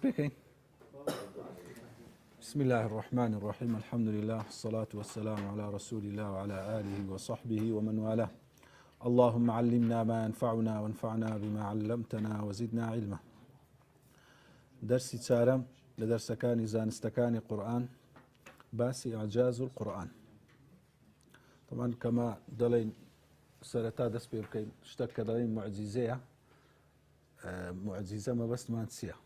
Speaking. بسم الله الرحمن الرحيم الحمد لله الصلاة والسلام على رسول الله وعلى آله وصحبه ومن والاه اللهم علمنا ما ينفعنا وانفعنا بما علمتنا وزدنا علما درسي چارەم لە دەرسەکانی زانستەکانی قورئان باسی إعجاز القورئان طبعا كما دەڵێن سەرەتا دەست پێ بکەین شتێک کە دەڵێن معجیزەیە معجیزە مەبەستمان چییە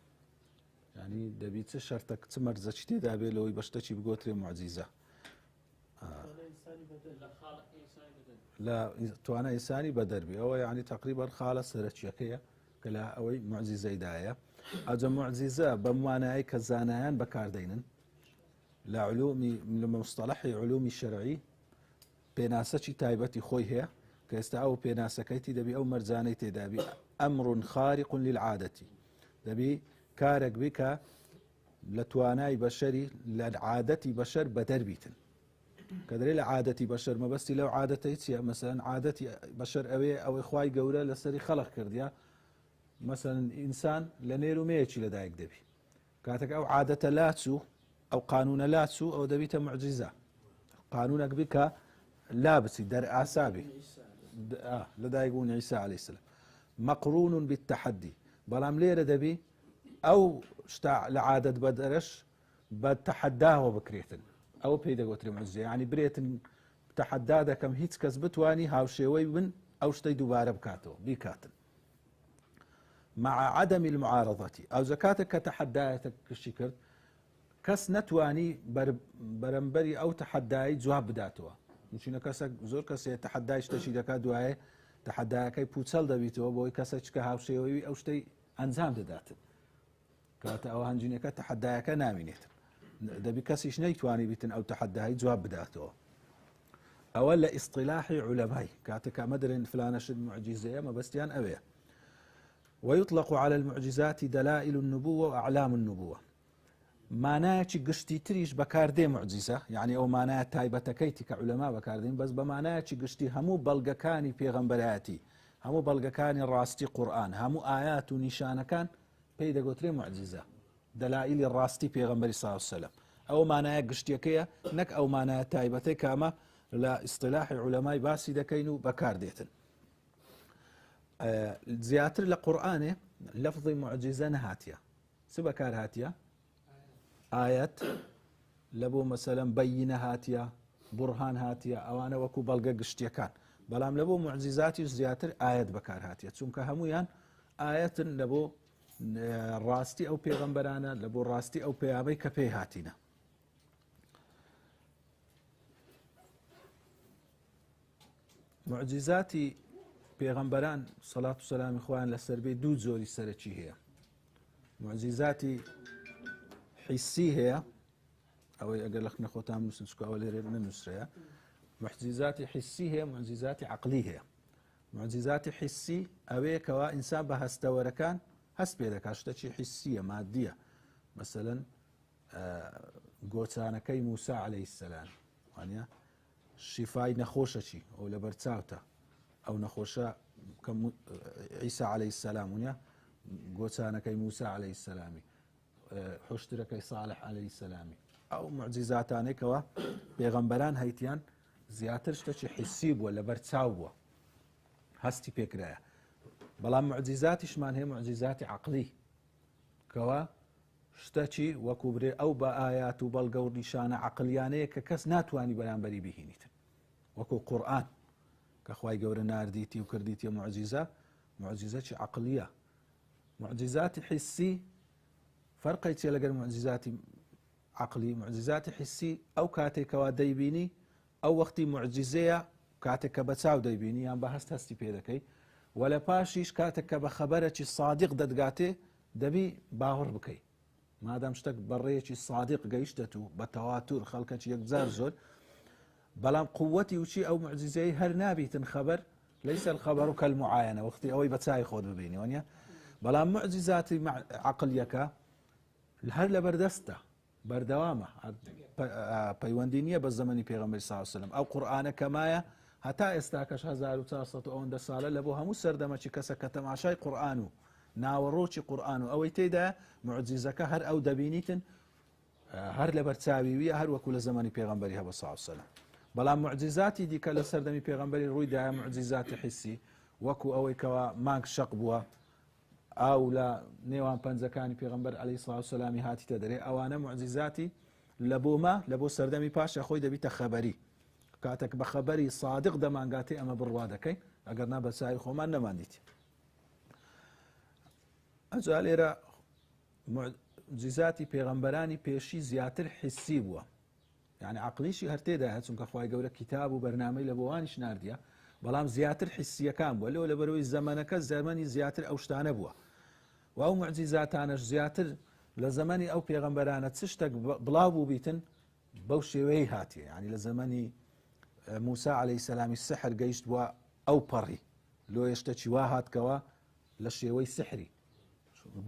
يعني دەبی چ شەرتێک چ مەرجەی تێدا بێت لەوەی بە شتێکی بگۆترێ معجیزە لا توانە ئینسانی بەدەربی ئەوە یعنی تقریبا خاڵە سەرەکیەکەیە کە لە ئەوەی معجیزەیدایە ئەجا معجیزە بە موانایی کە زانایان بەکاردێنن لە علومی لە مصطلحی علومی شەرعی پێناسەی تایبەتی خۆی هەیە کە ئێستا ئەو پێناسەکەیتی دەبی ئەو مەرجانەی تێدابی ئەمر خارق للعادەتی دەبی کارێک بی کە لە توانای بەشەری لە عادەتی بەشەر بەدەربیتن کە دەرێ لە عادەتی بەشەر مەبەستی لەو عادەتەی چییە مەسەلەن عادەتی بەشەر ئەوەی خوای گەورە لەسەری خەڵق کردیا مەسەلەن ئینسان لە نێر و مەیەکی لەدایک دەبی کاتێک ئەو عادەتە لاچوو ئەو قانونە لاچوو ئەو دەبیتە معجیزە قانونێک بی کە لا بچی دەرئاسابی لەدایک بوون عیسا عەلەیهی سەلام مەقڕون بالتەحەدی بەڵام لێرە دەبی ئەو شتا لە عادەت بەدەرەش بە تەحەداوە بکرێتن ئەو پێی دەگوترێ معجیزە یعنی برێتن تەحەدا دەکەم هیچ کەس بتوانی هاوشێوەی بن ئەو شتەی دووبارە بکاتەوە بیکاتن مع عدم المعارضة ئەو زەکاتێک کە تەحەدایەتە کشی کرد کەس نەتوانی بەرەمبەری ئەو تەحەدایی جواب بداتەوە چونکە کەسێک زۆر کەسێ تەحەدای شتێکی دەکات دوایێ تەحەدایەکەی پوچەڵ دەبیتەوە بۆی کەسێک کە هاوشێوەی ئەو شتەی ئەنجام دەداتن کاتە ئەو هەنجینەکە تەحەدایەکە نامینێتن دەبی کەسیش نەیتوانی بیتن ئەو تەحەدایی جواب بداتەوە ئەوە لە ئیصطلاحی عولەمای کاتێک ئەمە دەرێن فلانەشت معجیزەیە مەبەستیان ئەوەیە ويطلق على المعجزات دلائل النبوة وأعلام النبوة معناها قشتي تريش بكاردي معجزة يعني أو معناها تايبتكيتي كعلماء بكاردين بس بمعناها قشتي همو بلغكاني بيغمبراتي همو بلغكاني راستي قرآن همو آيات ونشان كان بيدا قوتري معجزة دلائل الراستي بيغمبري صلى الله عليه وسلم أو معناها قشتي كيا نك أو معناها تايبتي كاما لا اصطلاح علماء باسي دكينو بكارديتن زياتر لقرآنه لفظ معجزة نهاتيا سبكار هاتيا آيات لبو مثلا بينة هاتيا برهان هاتيا أو أنا وكو بلغة قشتيا كان بلام لبو معجزاتي زياتر آيات بكار هاتيا چونك همويان آيات لبو راستي أو بيغمبرانا لبو راستي أو بيابي كبي هاتينا معجزاتي پێغەمبەران سەڵات و سەلامی خۆیان لەسەر بێ دوو جۆری سەرەکی هەیە معجیزاتی حیسی هەیە ئەوەی ئەگەر لە خوێنە خۆتان بنووسن چکە ئەوە لێرە نەنووسرەیە معجیزاتی حیسی هەیە معجیزاتی عەقلی هەیە معجیزاتی حیسی ئەوەیە کەوا ئینسان بە هەستەوەرەکان هەست پێ دەکات شتێکی حیسیە مادیە مەسەلەن گۆچانەکەی موسا عەلەیهی سەلام وانە شیفای نەخۆشەکی ئەو لە بەرچاوتە ئەو نەخۆشە کە عیسا عەلەیهی سەلام ونە گۆچانەکەی موسا عەلەیهی سەلامی حوشترەکەی ساڵح عەلەیهی سەلامی ئەو معجیزاتانێکەوە پێغەمبەران هەیتیان زیاتر شتێکی حیسی بووە لە بەرچاو بووە هەستی پێکرایە بەڵام معجیزاتیشمان هەیە معجیزاتی عەقلی کەوا شتێکی وەکو برێ ئەو بە ئایات و بەڵگە و نیشانە عەقلیانەیە کە کەس ناتوانی بەرامبەری بهێنیتن وەکو قورئان كخواي جور نارديتي وكرديتي معجزة معجزة عقلية معجزات حسي فرق يتلقى معجزات عقلي معجزات حسي أو كاتي كوادي بيني أو وقتي معجزية كاتي كبتساو دي بيني يعني بهست هستي بيدكي ولا باشيش كاتي كبخبرك الصادق ددقاتي دبي باور بكي ما دام اشتك بريك الصادق قيشتتو بتواتر خلقك يقزار زول بلام قوتي وشي أو معجزي هر نابيتن خبر ليس الخبر كالمعاينة وقتي أوي بتساي خود ببيني ونيا بلام معجزاتي مع عقليك هر لبردسته بردوامه بيوندينية بالزمن بيغمبر صلى الله عليه وسلم أو قرآن كمايا هتا استاكش 1400 ئەوەندە ساڵە لە بۆ هەموو سەردەمەکی کەسە کە تەماشای قورئان و ناوەڕۆکی قورآن و ئەوەی تێدا معجزەکە هەر ئەو دەبینیتن هەر لە بەرچاویویە هەر وەکو لە زمانی پێغەمبەری هەبە صلی الله علیه وسلم. بەڵام معجزاتی دیکە لە سەردەمی پێغەمبەری ڕوویدایە معجزاتی حسی وەکو ئەوەی کەوا مانگ شەق بووە ئاو لە نێوان پەنجەکانی پێغەمبەر عەلەیهی سڵاو وسەلامی هاتیتە دەرێ ئەوانە معجزاتی لە بۆ سەردەمی پاشە خۆی دەبیتە خەبەری کاتێک بە خەبەری صادق دەمانگاتێ ئەمە بڕوا دەکەین ئەگەر نا بەساوی خۆمان نەماندیت. ئەجا لێرە معجزاتی پێغەمبەرانی پێشی زیاتر حسی بووە، یعنی عقلیشی هەر تێدایە چونکە خوای گەورە کتاب و بەرنامەی لە بۆوانیش ناردیە، بەڵام زیاتر حسیەکان بووە لەوە لەبەرەوەی زەمانەکە زەمانی زیاتر ئەو شتانە بووە و ئەو معجزاتانەش زیاتر لە زەمانی ئەو پێغەمبەرانە چ شتێک بڵاو بوو بیتن بەو شێوەیە هاتیە. یعنی لە زەمانی موسا عەلەیهی سەلامی سحر گەیشت بووە ئەو پەڕی لۆ شتێکی وا هاتکەوە لە شێوەی سحری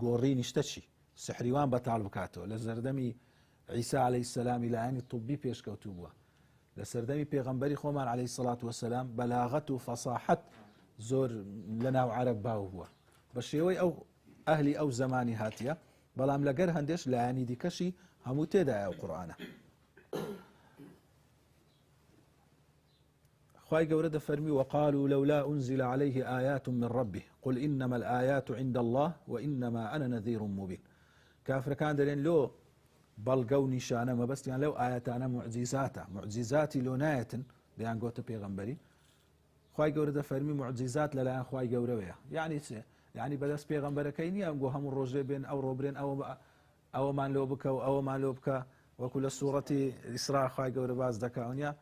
گۆڕینی شتەچی سحریوان بەتاڵ بکاتەوە. لە زەردەمی عیسا عەلەیهی سەلامی لایەنی طبی پێشکەوتوو بووە. لە سەردەمی پێغەمبەری خۆمان عەلەیهی سەڵات وەسەلام بەلاغەت و فەساحەت زۆر لەناو عەرەب باو بووە بە شێوەی ئەو ئەهلی ئەو زەمانی هاتیە، بەڵام لەگەر هەندێش لایەنی دیکەشی هەموو تێدایە ئەو قورئانە. خوای گەورە دەفەرمی وقالوا لولا أنزل عليه آيات من ربه قل إنما الآيات عند الله وإنما أنا نذير مبين. کافرەکان دەڵێن لۆ بەڵگە و نیشانە مەبەستیان لەو ئاەتانە معجزاتە، معجزاتی لۆ نایەتن دەیان گۆتە پێغەمبەری. خوای گەورە دەفەرمی معجزات لەلایەن خوای گەورەوەیە. یعنی چێ؟ یعنی بەدەست پێغەمبەرەکەی نییە ئەمگۆ هەموو ڕۆژێ بێن ئەو ڕۆبرێن ئەوەمان لۆ بکە و ئەوەمان لۆ بکە وەکو لە سوورەتی ئیسرا خوای گەورە باز دەکاونیا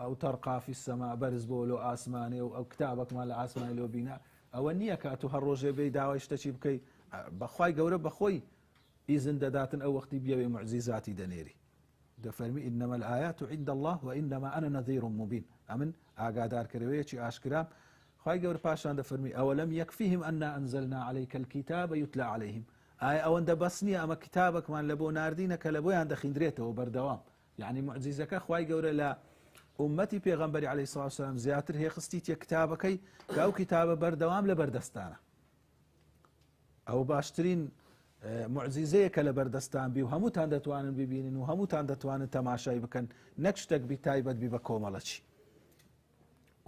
ئەو تەرقا فی السەما بەرز بۆ لۆ ئاسمانێ و ئەو کتابەکمان لە ئاسمانی لۆ بینە. ئەوە نییە کە تو هەر ڕۆژێ بێی داوای شتێکی بکەی بەخوای گەورە بەخۆی ئیزن دەداتن ئەو وەختی بیاوێ معجزاتی دەنێری. دەفەرمی إنما الآيات عند الله وإنما أنا نذير مبين. ئەمن ئاگادارکردنەوەیەکی ئاشکرام. خوای گەورە پاشان دەفەرمی ئەوەلەم یەکفیهم ئەنا ئەنزەلنا عەلەیکە الکیتابە یوتلا عەلەیهم. ئایا ئەوەندە بەس نییە ئەمە کتابێکمان لە بۆ ناردینە کە لە بۆیان دەخیندرێتەوە بەردەوام. یعنی معجزەکە خوای گەورە لە ئومەتی پێغەمبەری عەلەیهی سڵاو وسەلام زیاتر هێخستیتە کتابەکەی کە ئەو کتابە بەردەوام لە بەردەستانە. ئەو باشترین معجزەیە کە لە بەردەستان بی و هەمووتان دەتوانن ببینن و هەمووتان دەتوانن تەماشای بکەن، نەک شتێک بی تایبەت بی بە کۆمەڵەچی.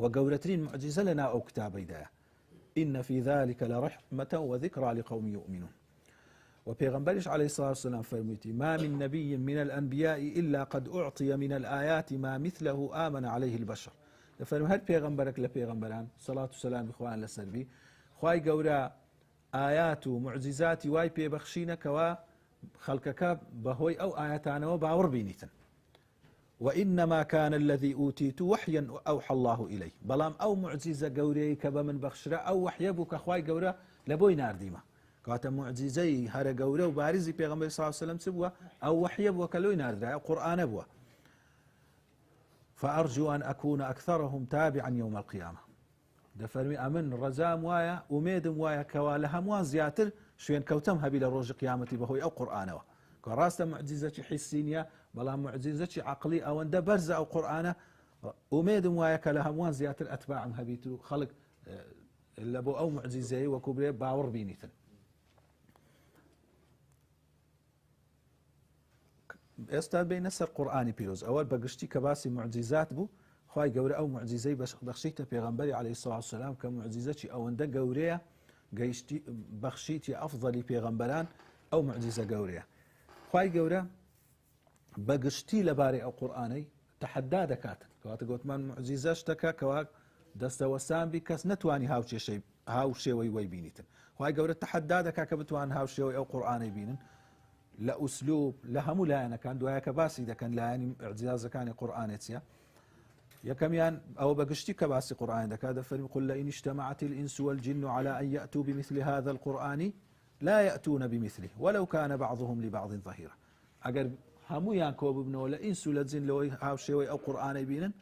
و گەورەترین معجزە لەناو ئەو کتابەیدایە. إن في ذلك لرحمة وذكرى لقوم يؤمنون. وبيغمبرش عليه الصلاة والسلام فرميتي ما من نبي من الأنبياء إلا قد أعطي من الآيات ما مثله آمن عليه البشر. فرمي هل بيغمبرك لبيغمبران صلاة والسلام إخوان لسربي خواي قورا آيات ومعجزات واي بيبخشينك وخلقك بهوي أو آياتان وباور بينيتن. وإنما كان الذي أوتيت وحيا أوحى الله إليه. بلام أو معجزة قوري كبا من بخشرة أو وحيبك خواي قورا لبوي نارديما کاتە معجزەی هەرە گەورە و بارزی پێغەمبەری صلی الله علیه و سلم چ بووە؟ ئەو وحیە بووە کە لۆی ناردرایە، قورئانە بووە. فأرجو أن أكون أكثرهم تابعا يوم القيامة. دەفەرمی ئەمن ڕەجام وایە ئومێدم وایە کەوا لە هەمووان زیاتر شوێن کەوتەم هەبی لە ڕۆژی قیامەتی بەهۆی ئەو قورئانەوە. کە ڕاستە معجزەی حسی نییە، بەڵام معجزەی عەقلی ئەوەندە بەرزە ئەو قورئانە ئومێدم وایە کە لە هەمووان زیاتر ئەتباعم هەبیت و خەڵک لە بۆ ئەو معجزەیە وەکو برێ باوەڕ بینیتن. ئێستا بینە سەر قورئانی پیرۆز ئەوە بەگشتی کە باسی معجزات بوو. خوای گەورە ئەو معجزەی بەخشیتە پێغەمبەری عەلەیهی سڵاو وسەلام کە معجزەی ئەوەندە گەورەیە گەیشتی بەخشیتی ئەفضەلی پێغەمبەران ئەو معجزە گەورەیە. خوای گەورە بەگشتی لەبارەی ئەو قورئانەی تەحەدا دەکاتن کەواتە گوتمان معجزە شتەکە کەوا دەستەوەسان بی کەس نەتوانی هاو شێوەی وەی بینیتن. خوای گەورە تەحەدا دەکات کە بتوان هاو شێوەی ئەو قورئانەی بینن لە ئوسلوب لە هەموو لایەنەکان دوایە کە باسی دەکەن لایەنی ئەعجازەکانی قورئانێ چییە؟ یەکەمیان ئەوە بەگشتی کە باسی قورئان دەکات دەفەرمی قل لئن اجتمعت الإنس والجن على أن يأتوا بمثل هذا القرآن لا يأتون بمثله ولو كان بعضهم لبعض ظهيرا. ئەگەر هەموویان کۆ ببنەوە لە ئینس و لە جن لەوەی هاوشێوەی ئەو قورئانەی بینن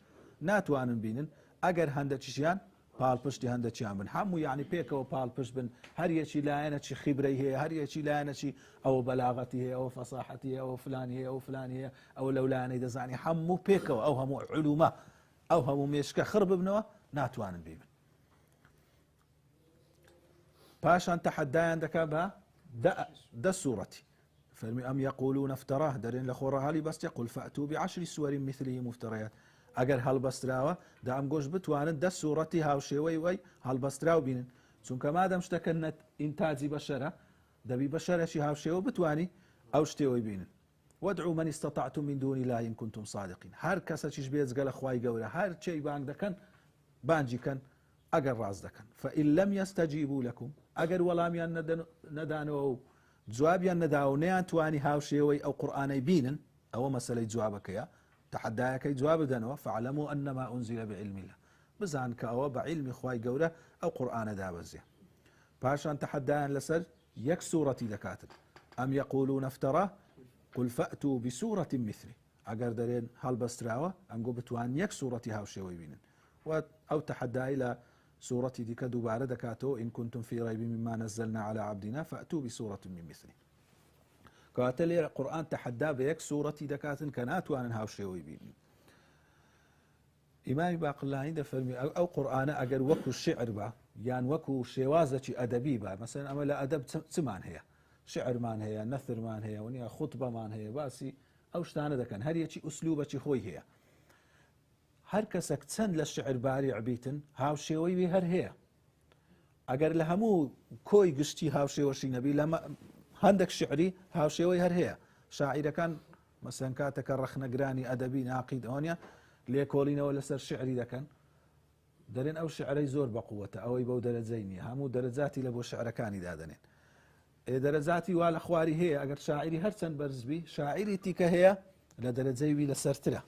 ناتوانن بینن ئەگەر هەندێکیشیان پاڵپشتی هەندێکیان بن. هەموو یعنی پێکەوە پاڵپشت بن، هەر یەکی لایەنێکی خیبرەی هەیە، هەر یەکی لایەنێکی ئەوە بەلاغەتی هەیە، ئەوە فەساحەتی هەیە، ئەوە فلانی هەیە، ئەوە فلانی هەیە، ئەوە لەو لایەنەی دەزانی هەموو پێکەوە ئەو هەموو علومە ئەو هەموو مێشکە خڕ ببنەوە ناتوانن بیبن. پاشان تحدایان دەکا بە دە سوورەتی فەرمی ئەم یەقولون افتراه دەرێن لە خۆڕەهالی بەستێ قل فأتوا بعشر سور مثله مفتريات ئەگەر هەڵبەستراوە دا ئەم گۆشت بتوانن دە سوورەتی هاوشێوەی وەی هەڵبەستراو بینن چونکە مادەم شتەکە ئینتاجی بەشەرە دەبی بەشەرەشی هاوشێوە بتوانی ئەو شتێوەی بینن وادعوا من استطعتم من دون الله إن كنتم صادقين هەر کەسەکیش بێجگە لە خوای گەورە هەر چێی بانگ دەکەن بانجی کەن ئەگەر ڕاست دەکەن فإن لم يستجيبوا لكم ئەگەر وەڵامیان نەدانەوە و جوابیان نەداوە نەیان توانی هاوشێوەی ئەو قورئانەی بینن ئەوە مەسەلەی جوابەکەیە تحدایەکەی جواب بدەنەوە فاعلموا أنما أنزل بعلم الله بزان کە ئەوە بە عیلمی خوای گەورە ئەو قورئانە دابەزێ پاشان تحدایان لەسەر یەک سوورەتی دەکاتن ئەم یەقولون افتراه قل فأتوا بسورة مثله ئەگەر دەرێن هەڵبەستراوە ئەمگۆ بتوان یەک سوورەتی هاوشێوەی بینن و ئەو تحدای لە سوورەتی دیکە دووبارە دەکاتەوە إن كنتم في ريب مما نزلنا على عبدنا فأتوا بسورة من مثله کەواتە لێرە قورئان تحدا بە یەک سوورەتی دەکاتن کە ناتوانن هاوشێوەی بینن ئیمامی باقلانی دەفەرمی ئەو قورئانە ئەگەر وەکو شعر بە یان وەکو شێوازەکی ئەدەبی بە مەسەلەن ئەمە لە ئەدەب چمان هەیە شعرمان هەیە نەثرمان هەیە ونیا خوتبەمان هەیە باسی ئەو شتانە دەکەن هەر یەکی ئوسلوبەکی خۆی هەیە هەر کەسێک چەند لە شعر باری بیتن هاوشێوەی وێ هەر هەیە ئەگەر لە هەموو کۆی گشتی هاوشێوەشی نەبی لە هەندێک شعری هاوشێوەی هەر هەیە شاعیرەکان مەسەلەن کاتێکە ڕەخنەگرانی ئەدەبی ناقید ئەوەنیە لێکۆڵینەوە لەسەر شعری دەکەن دەرێن ئەو شعرەی زۆر بەقووەتە ئەوەی بەو دەرەجەی نییە هەموو دەرەجاتی لە بۆ شعرەکانی دادەنێن دەرەجاتی وا لە خواری هەیە ئەگەر شاعری هەرچەند بەرزبی شاعری تیکە هەیە لە دەرەجەی وی لەسەرترە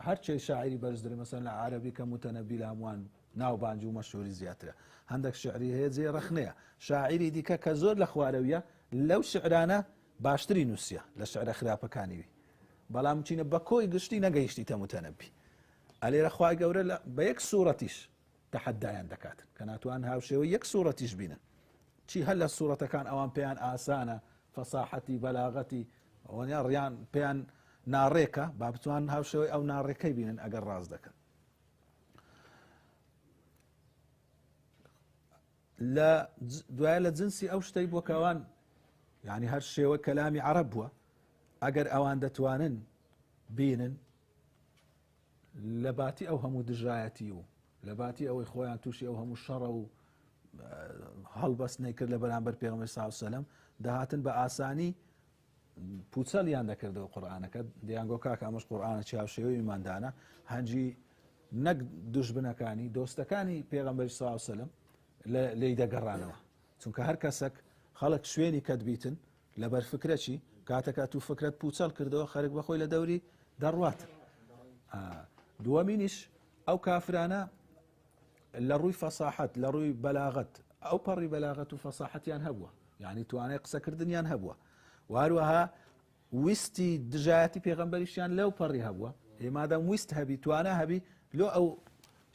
هەرچی شاعری بەرزدرێ مەسەلەن لە عەرەبی کە متەنەبی لە هەمووان ناوبانج و مەشهوری زیاترە هەندێک شعری هەیە جێ ڕەخنەیە شاعری دیکە کە زۆر لە خوارەویە لەو شعرانە باشتری نووسە لە شعرە خراپەکانی وی بەڵام چینە بە کۆی گشتی نەگەیشتیتە متەنەبی ئەلێرە خوای گەورە بە یەک سوورەتیش تەحەدایان دەکاتن کە ناتوان هاوشێوە یەک سوورەتیش بینن چی هەر لە سوورەتەکان ئەوان پێیان ئاسانە فەساحەتی بەلاغەتی ئەوەنیا ڕیان پێیان ناڕێکە با بتوان هاوشێوەی ئەو ناڕێکەی بینن ئەگەر ڕاست دەکەن لە دوایە لە جنسی ئەو شتەی بۆ کەوان یعنی هەر شێوە کەلامی عەرەب بووە ئەگەر ئەوان دەتوانن بینن لە باتی ئەو هەموو دژایەتی و لە باتی ئەوەی خۆیان تووشی ئەو هەموو شەڕە و هەڵبەستنەی کرد لە بەرامبەر پێغەمبەر صلی الله علیه و سلم دەهاتن بە ئاسانی پوچەڵیان دەکردەوە قورئانەکە دەیانگۆ کاکە ئەمەش قورئانێکی هاوشێوەی ماندانە هەنجی نەک دوژبنەکانی دۆستەکانی پێغەمبەری صلی الله علیه و سلم لێی دەگەڕانەوە چونکە هەر کەسێک خەڵک شوێنی کەت بیتن لەبەر فکرەچی کاتێکا تو فکرت پوچەڵ کردەوە خەرک بەخۆی لە دەوری دەڕوات دووەمینیش ئەو کافرانە لە ڕووی فەساحەت لە ڕووی بەلاغەت ئەو پەڕی بەلاغەت و فەساحەتیان هەبووە یعنی توانای قسەکردنیان هەبووە واروەها ویستی دژایەتی پێغەمبەریشیان لەو پەڕی هەبووە ئێمادەم ویست هەبی توانە هەبی لۆ ئەو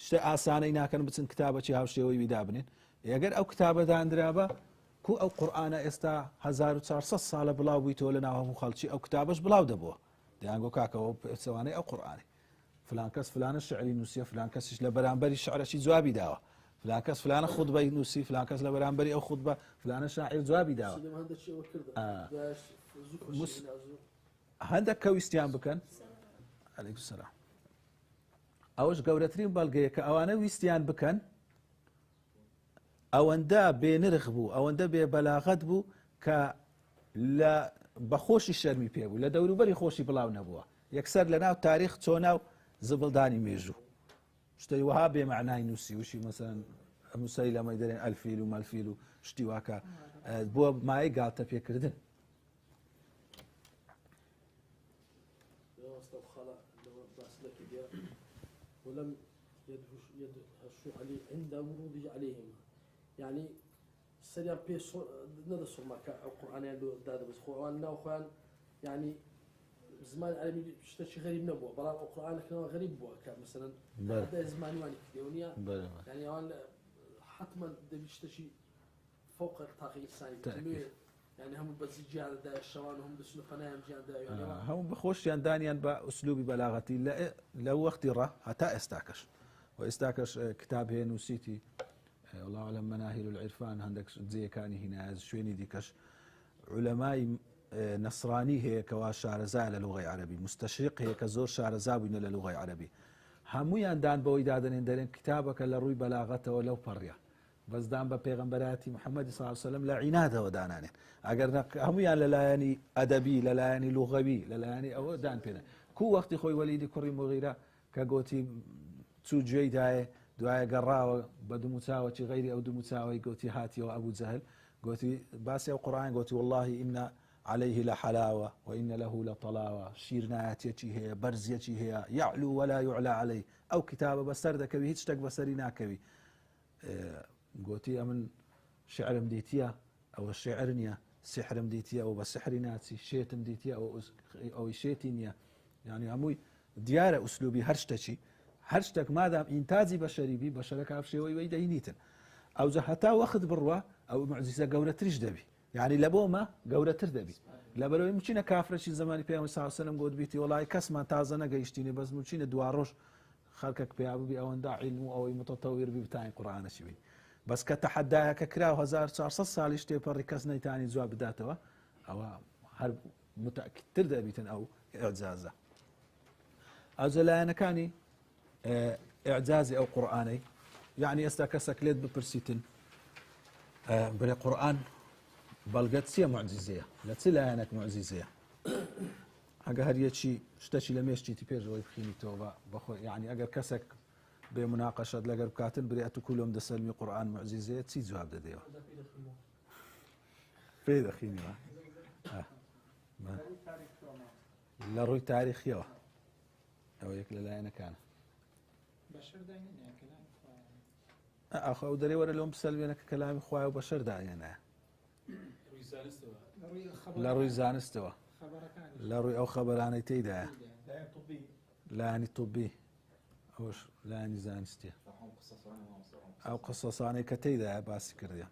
شتە ئاسانەی ناکەن بچن کتابەکی هاوشێوەی ویدا بنێن ئەگەر ئەو کتابە دانرابە کو ئەو قورئانە ئێستا 1400 ساڵە بڵاو بوویتەوە لە ناو هەموو خەڵکی ئەو کتابەش بڵاو دەبووە دەیانگۆ کاکەوە پێچەوانەی ئەو قورئانەی فلان کەس فلانە شعری نووسیە فلان کەسیش لە بەرامبەری شعرەشی جوابی داوە فلان کەس فلانە خوتبەی نووسی فلان کەس لە بەرامبەری ئەو خوتبە فلانە شاعیر جوابی داوە هەندێک کە ویستیان بکەن عەلەیکوم سەلام ئەوەش گەورەترین بەڵگەیە کە ئەوانە ویستیان بکەن ئەوەندە بێنرخ بوو ئەوەندە بێ بەلاغەت بوو کە لە بەخۆشی شەرمی پێبوو لە دەوروبەری خۆشی بڵاو نەبووە یەکسەر لە ناو تاریخ چۆ ناو زبڵدانی مێژوو شتەی وها بێمەعنای نووسی وشی مەسەلەن موسەیلەمەی دەرێن ئەلفیل و مەلفیل و شتی واکە بۆ مایە گاتە پێکردن ولم يدهشوا عليه عند وروده عليهم يعني سريع بيس ندى صرمك القرآن يدو داد بس خوان نا خوان يعني زمان عربي شتى غريب نبوه بلا القرآن كان غريب بوا كان مثلا هذا زمان واني يونيا يعني أنا حتما دبي شتى فوق التغيير الثاني يعني هم بس جيان دا الشوان هم بس نقناهم جيان دا يعني هم بخوش دانيان بأسلوب بلاغتي لو وقت را حتى استاكش واستاكش كتاب هي نوسيتي والله أعلم مناهل العرفان هندك زي كان هنا شويني ديكش علماء نصراني هي كوا شارزا للغة عربي مستشرق هي كزور شارزا بين للغة عربي همویان دان بۆی دادنێن دەرێن کتابەکە لە ڕووی بەلاغەتەوە لەو پەڕیا بەس دان بە پێغەمبەراتی محەممەدی صلی الله علیه و سلم لە عینادەوە دانانێن ئەگەر هەمویان لەلایەنی ئەدەبی لەلایەنی لوغەوی لەلایەنی ئەوە دان پێنە کو وەختی خۆی وەلیدی کوڕی مغیرە کە گوتی چوو گوێی دایە دوایە گەڕاوە بە دووموچاوەکی غەیری ئەو دووموچاوەی گوتی هاتیەوە ئەبوو جەهل گوتی باسی ئەو قورئان گوتی والله إن عليه لحلاوة وإن له لطلاوة شيرناتيتي هي برزيتي هي يعلو ولا يعلى عليه أو كتابة بسر دكوي هيك تك بسري ناكوي قوتي أمن شعر مديتيا أو الشعرنيا سحر مديتيا أو بسحر ناتي شيت مديتيا أو شيتينيا يعني أموي ديار أسلوبي هرشتك مادام إنتاجي بشري بي بشرك عفشي ويدينيتن أو زهتا واخذ بروا أو معجزة قولة تريش دبي يعني لبوما قولة تردبي لبلو يمكن كافر شي زماني بيامبر صلى الله عليه وسلم قلت بيتي والله كسما تازنا قيشتيني بس ممكن دواروش خلقك بيابي او اندع علم او متطور بتاعي قران شوي بس كتحداها ككراو 1400 سال يشتي بركزنا ثاني زوا بداتوا او هرب متاكد تردبيتن او اعجازه اجل انا كاني اعجازي او قراني يعني استكسك ليد ببرسيتن بالقران بلغت سيا معجزية لا تلا هناك معجزية حاجة هرية شيء شتشي لميشتي تبير روي بخيني توبة بخو يعني أجر كسك بمناقشة لقر كاتن بريئة كلهم دسلمي قرآن معجزية تسيد جواب ده ديوه في دخيني ما لا روي تاريخ يوه أو يكلا لا أنا كان بشر داينين يا كلام أخو دري ورا لهم بسلمي أنا كلامي خواي وبشر داينا لا روي زانستوا لا روي أو خبراني تيدا لا يعني طبي أوش لا يعني زانستي أو قصصاني كتيدا باسي كرديا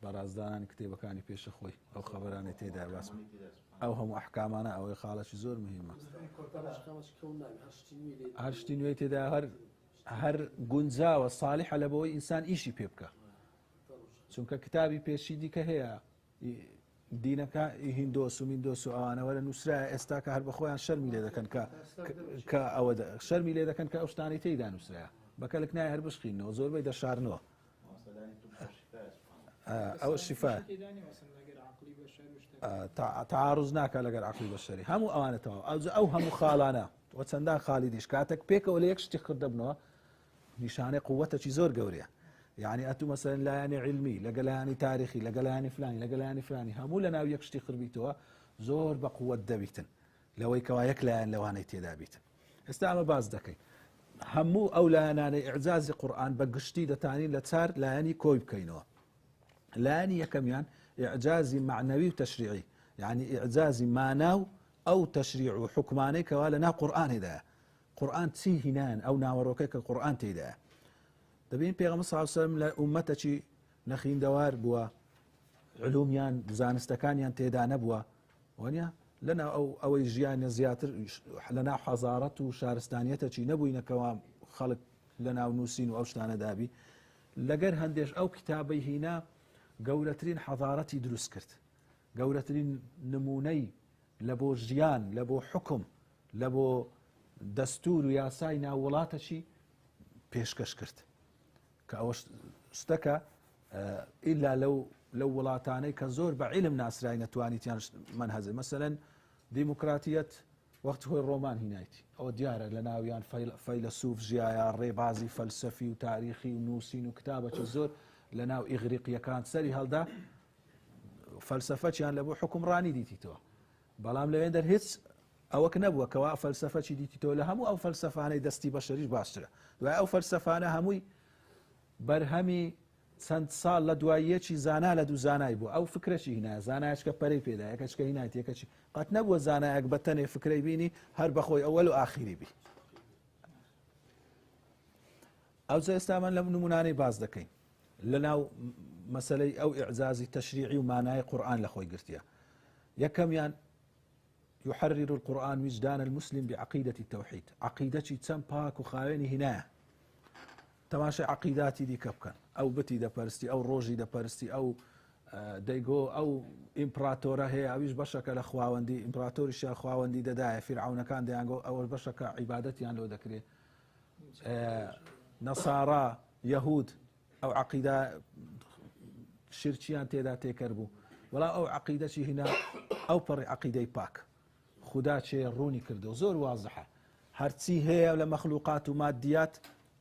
برازدانان كتيبكاني بيش أخوي أو خبراني تيدا باس أو هم أحكامنا أو يخالة زور مهمة هرشتين ويتي دا هر گونجاوە صالحە لە بەوەی ئینسان ئیشی پێ بکە چونکە کتابی پێشی دیکە هەیە دینەکە هیندۆس و میندۆس و ئەوانەوە لە نووسرا ئێستا کە هەر بەخۆیان شەرمی لێ دەکەن کە ئەوە شەرمی لێ دەکەن کە ئەو شتانەی تێیدا نووسراە بەکەلک نایە هەر بشقینەوە زۆربەی دەشارنەوە ئەوە شیفا تعارض ناکە لەگەر عەقلی بەشەری هەموو ئەوانەتەوە ئەو هەموو خاڵانە و چەندان خاڵی دیش کاتێک پێکەوە لە یەک شتی کردبنەوە نیشانەی قووەتێکی زۆر گەورەیە يعني أتو مثلا لا يعني علمي لقى لا يعني تاريخي لقى لا يعني فلاني لقى لا يعني فلاني همو لنا ويكشتي خربيتوا زور بقوة دبيتن لو يكوا يكلا يعني لو هاني تدابيتن استعمل باز دكي همو أو لا يعني إعزاز القرآن بقشتي دتاني لتصار لا يعني كويب كينوا لا يعني يكميان إعجاز معنوي وتشريعي يعني إعجاز معناو أو تشريع حكماني كوالنا قرآن هدا قرآن تسي هنان أو ناوروكيك القرآن تيدا دبين پیغمبر صلى الله عليه وسلم لأمتك نخين دوار بوا علوميان زانستكانيان تيدا نبوا ونيا لنا أو جيان زياتر لنا حضارة وشارستانيتك نبوين كوام خلق لنا ونوسين وأوشتان دابي لقر هندش أو كتابي هنا قولترين حضارتي دروس كرت قولترين نموني لبو جيان لبو حكم لبو دستور وياساي ناولاتشي پێشکەش کرد کە ئەوە شتەکە ئیلا لەو وڵاتانەی کە زۆر بە عیلم ناسرای نەتوانیتیان منهەزە مەسەلەن دیموکراتیەت وەختی خۆی ڕۆمان هینایەتی ئەوە دیارە لە ناویان فەیلسوف ژیایە ڕێبازی فەلسەفی و تاریخی و نووسین و کتابەکی زۆر لە ناو ئیغریقیەکان سەری هەڵدا فەلسەفەچیان لە بۆ حکومڕانی دیتیتەوە بەڵام لەوێندەر هیچ ئەوەک نەبووە کەوا فەلسەفەی دیتیتەوە لە هەموو ئەو فەلسەفانەی دەستی بەشەریش باشترە دوای ئەو فەلسەفانە هەمووی بەرهەمی چەند ساڵ لە دواییەکی زانا لە دوو زانای بوو ئەو فکرەی هینایە زانایشکە پەرەی پێدا یەکەچکە هینایەت یەکەچی قەت نەبووە زانایەک بە تەنێ فکرەی بینی هەر بەخۆی ئەوەل و ئاخیری بی ئەو جا ئێستامان لەم نمونانەی باز دەکەین لەناو مەسەلەی ئەو ئیعجازی تەشریعی و مانای قورئان لە خۆی گرتیە یەکەمیان يحرر القرآن وجدان المسلم بعقيدة التوحيد عقيدتي تم باك وخاويني هنا تماشي عقيداتي دي كبكن أو بتي دا بارستي أو روجي دا بارستي أو ديغو أو إمبراطورة هي أويش بشكة لخواوندي إمبراطوري الشيخ خواوندي دا فرعون كان ديانغو أو بشكة عبادتي يعني لو ذكري نصارى يهود أو عقيدة شركيان تيدا تيكربو ولا أو عقيدتي هنا أو بر عقيدة باك خدا شيء روني كردو زور واضحة هرتسي هي ولا مخلوقات وماديات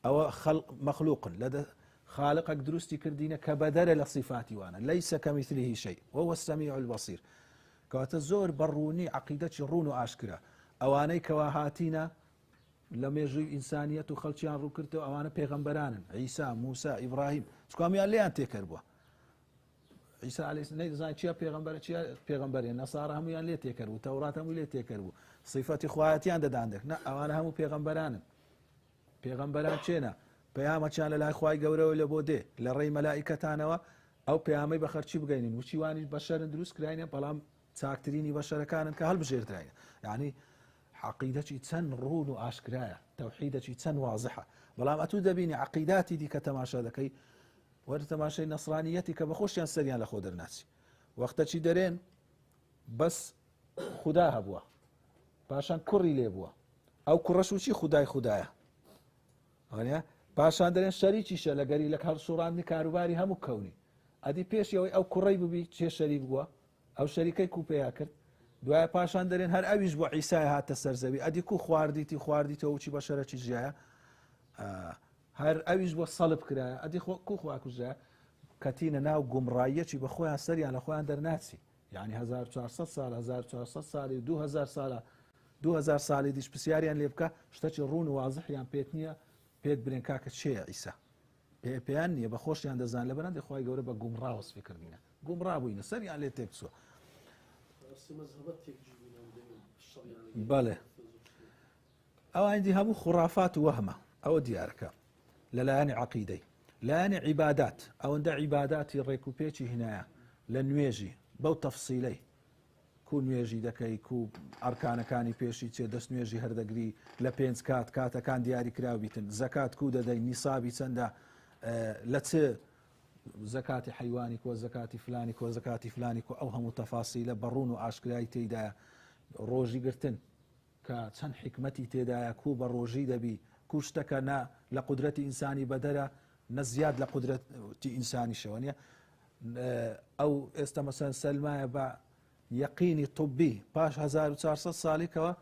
أو خلق مخلوق لدى خالقك دروستي كردينا كبدل لصفاتي وأنا ليس كمثله شيء وهو السميع البصير كوات الزور بروني عقيدتي رونو أشكرا أواني كواهاتينا لما يجي إنسانية وخلشيان رو كرتو أوانا بيغمبران عيسى موسى إبراهيم سكوامي اللي أنت كربوا عيسى عليه السلام زين شيا بيغمبرين نصارى هم يان ليه تكربوا توراة هم ليه تكربوا صفات إخواتي عندك نا أوانا هم بيغمبران شينا بياما كان لا إخوائي قورا ولا بودي لري ملائكتانوا أو بيامي بخرشي بقينين وشي واني بشر دروس كراينين بلام تاكتريني بشر كانن كهل بجير دراينين يعني عقيدتي تسن رون واشكرايا توحيدتي تسن واضحة بلام أتود بيني عقيداتي دي كتماشا ذكي ورتماشا نصرانيتي كبخوش ينسريان لخود الناس وقتشي درين بس خداها بوا باشان كوري لي بوا أو كرشوشي خدايا هانيا باشان درين شريكيشا لقري لك هالصوراني كاروباري همو كوني أدي بيش يوي أو كوري ببي تشي شريك بوا أو شريكي كوبيا كرد دوای پاشان دەرێن هەر ئەویش بۆ عیسای هاتە سەرزەوی ئەدی کو خواردیتەوە چی بەشەرەکی ژایە هەر ئەویش بۆ سەڵب کرایە ئەدی کو خواکوژایە کەتینە ناو گومڕاییەکی بە خۆیان سەریان لە خۆیان دەرناچی یعنی 1400 ساڵ 1400 ساڵی 2000 ساڵە 2000 ساڵی دیش پرسیاریان لێ بکە شتێکی ڕوون و وازحیان پێت نییە پێت برێن کاکە چێە ئیسا پێیان نییە بە خۆشیان دەزان لە بەرەندی خۆی گەورە بە گومڕا وەسفیکردینە گومڕا بووینە سەریان لێ تێکچووە بله أو عندي هم خرافات وهمة أو ديارك للان عقيدي لان عبادات أو عند عبادات الريكوبيتي هنا لنويجي بو تفصيلي كون نويجي دكي كو أركان كاني بيشي تدس نويجي هردقري لبينز كات كان دياري كراوبيتن زكاة كودة دي نصابي سندا لتس زكاة حيوانك وزكاة فلانك وزكاة فلانك أو هم تفاصيل برون وأشكراي تيدا روجي قرتن كتن حكمتي تيدا كو بروجي دبي كوشتكنا لقدرة إنساني بدلا نزياد لقدرة إنساني شوانيا أو استمثلا سلمى با يقيني طبي باش 1400 سالي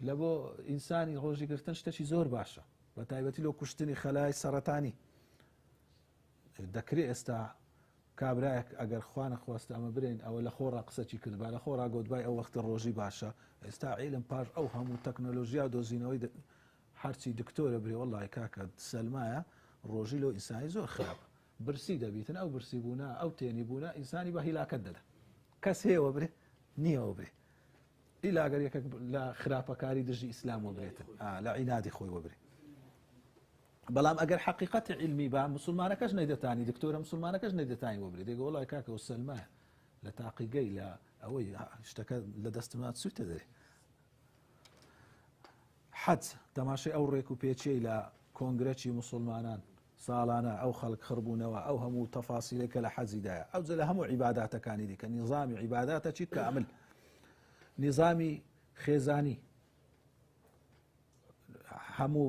لبو إنساني روجي قرتن شتشي زور باشا بتايبتي لو كشتني خلايا سرطاني دەکرێت ئێستا کابراایك ئەگەر خوانە خواستە ئەمە برین ئەوە لە خۆڕا قسەی کردبا لە خۆڕا گوتبای ئەو وەختە ڕۆژی باشە ئێستا عیلم پاش ئەو هەموو تەکنۆلۆژیا دۆزینەوەی هەرچی دکتۆرە برێ وەڵی کاکە سەلمایە ڕۆژی لەو ئینسانی زۆر خراپ برسی دەبیتن ئەو برسی بوونا ئەو تێنی بوونا ئینسانی بە هیلاکەت دەدا کەس هەیەوە برێ نییەوە برێ ئیلاگەر یەکێک لە خراپەکاری دژی ئیسلام وەبرێتن لە عینادی خۆی وەبرێ بەڵام ئەگەر حقیقەتی علمی با مسلمانەکەش نەیدەتانی دکتۆرە مسلمانەکەش نەیدەتانی وەبرێ دێگە وڵای کاکە و سەلمایە لە تاقیگەی لە ئەوەی شتەکە لە دەستمات سووتە دەرێ حەج تەماشای ئەو ڕێک و پێچەی لە کۆنگرەکی مسلمانان ساڵانە ئەو خەڵک خڕبوونەوە ئەو هەموو تەفاسیلێکە لە حەجیدایە ئەو جە لە هەموو عیباداتەکانی دیکە نیظامی عیباداتە چیت کە ئەمل نیظامی خێزانی هەموو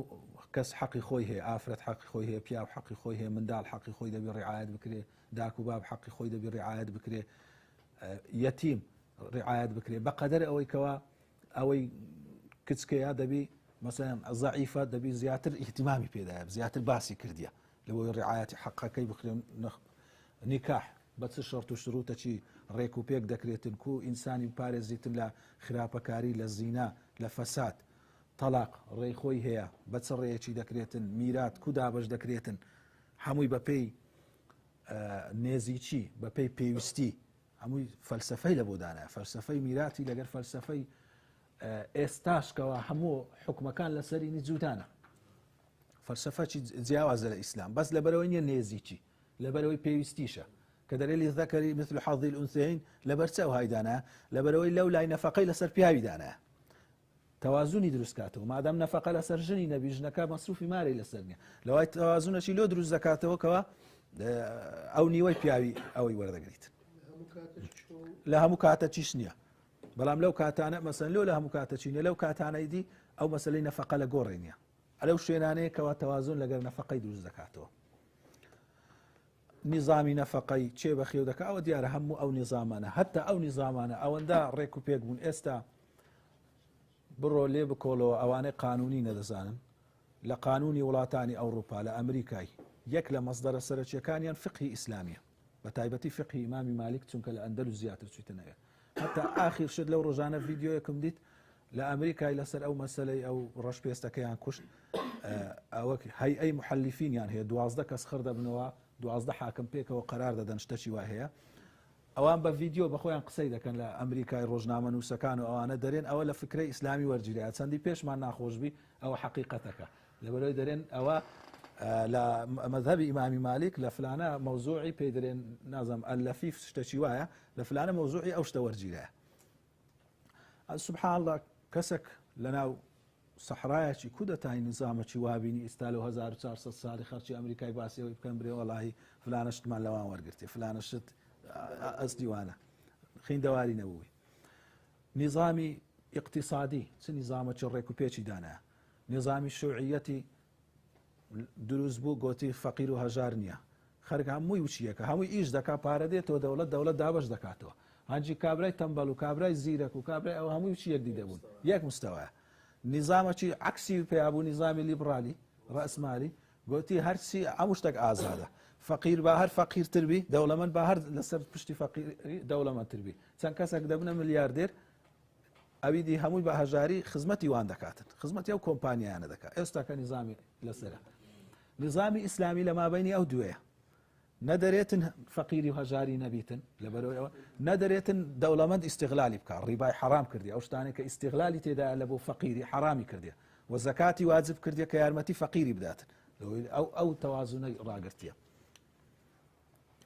کەس حەقی خۆی هەیە ئافرەت حەقی خۆی هەیە پیاو حەقی خۆی هەیە منداڵ حەقی خۆی دەبی ڕعایەت بکرێ داک و باب حەقی خۆی دەبی ڕعایەت بکرێ یەتیم ڕعایەت بکرێ بەقەدەر ئەوەی کەوا ئەوەی کچکەیە دەبی مەسەڵەن ضعیفە دەبی زیاتر ئیهتیمامی پێدایە زیاتر باسی کردیە لەوەی ڕعایەتی حەقەکەی بکرێ نیکاح بە چ شەرت و شروتەکی ڕێک و پێک دەکرێتن کو ئینسانی پارێزیتن لە خراپەکاری لە زینا لە فەساد طلاق ڕێی خۆی هەیە بە چ ڕێیەکی دەکرێتن میرات کو دابش دەکرێتن هەمووی بەپێی نێزیکی بەپێی پێویستی هەمووی فەلسفەی لە بۆ دانایە فەلسفەی میراتی لەگەر فەلسفەی ئێستاشکەوە هەموو حکومەکان لەسەرینی جوودانە فەلسفەی جیاوازە لە ئیسلام بەس لەبەرەوەی نیە نێزیکی لەبەرەوەی پێویستیشە كدليل الذكر مثل حظ الأنثيين لبرسأو هايدانا لبروي لولا نفقي لسر بيهاوي دانا توازني دروس كاتو ما دام نفقه لسر جني نبي جنكا مصروف ماري لسرني لو هاي توازن شي لو دروس زكاته كوا او نيوي بياوي او ورده قريت لها مكاتة تشنيا بلام لو كاتانا مثلا لو لها مكاتة تشنيا لو كاتانا يدي او مثلا نفقه لغورينيا لو شيناني كوا توازن لقر نفقه دروس زكاته نظامي نفقي چه بخيو دك او ديار هم او نظامنا حتى او نظامنا او اندا ريكو بيغون استا برو لي بكولو اواني قانوني ندزانن لقانوني ولاتاني اوروبا لامريكاي يك لمصدر السرچ كان فقهي اسلامي بتايبتي فقهي امام مالك تنك الاندلسيات تشتنيا حتى اخر شد لو رجعنا فيديو يكم ديت لامريكاي لسر او مساله او رش بيستك يعني كش او هي اي محلفين يعني هي دوازده كسخر دبنوا دوازده حاكم بيك وقرار ددن شتشي واهيه اوان بفيديو بخويا قصيده كان لامريكا روجنامه نوسكان او انا درين او فكره اسلامي ورجليات سندي بيش ما ناخوش بي او حقيقتك لبلو درين او لا مذهب امام مالك لفلانه موضوعي بيدرين نظم اللفيف شتشي واهيه لفلانه موضوعي او شتورجليه سبحان الله كسك لنا صحرايا كودتاي نظامك وابيني استالو 1400 سال خرجي امريكاي باسي وكمبري والله فلان اشت مال لوان ورقتي فلان اشت اصلي وانا خين دواري نبوي نظامي اقتصادي نظامك الريكو بيتشي دانا نظامي الشيوعيتي دروز بو قوتي فقير وهجارنيا خرج هموي وشيك هموي ايش دكا بارديت ودولة دابش دكاتو هانجي كابراي تنبل وكابراي زيرك وكابراي او هموي وشيك دي دبون ياك مستوى نظامك عكسي في ابو نظامي ليبرالي راس مالي قلتي هرسي عمشتك ازاده فقير باهر فقير تربي دوله من باهر لسر بشتي فقير دوله من تربي سان كاسك دبنا ملياردير ابيدي هموي باهجاري خدمتي وان دكاتن خدمتي او كومبانيا انا دكا استاك نظامي لسر نظامي اسلامي لما بيني او دويه ندريتن فقيري وهجاري نبيتن لبرو ندريتن دولمند استغلالي بكار رباي حرام كردي او شتاني كاستغلالي تيدا لبو فقيري حرامي كردي وزكاتي واجب كردي كيارمتي فقيري بدات او توازني راقرتيا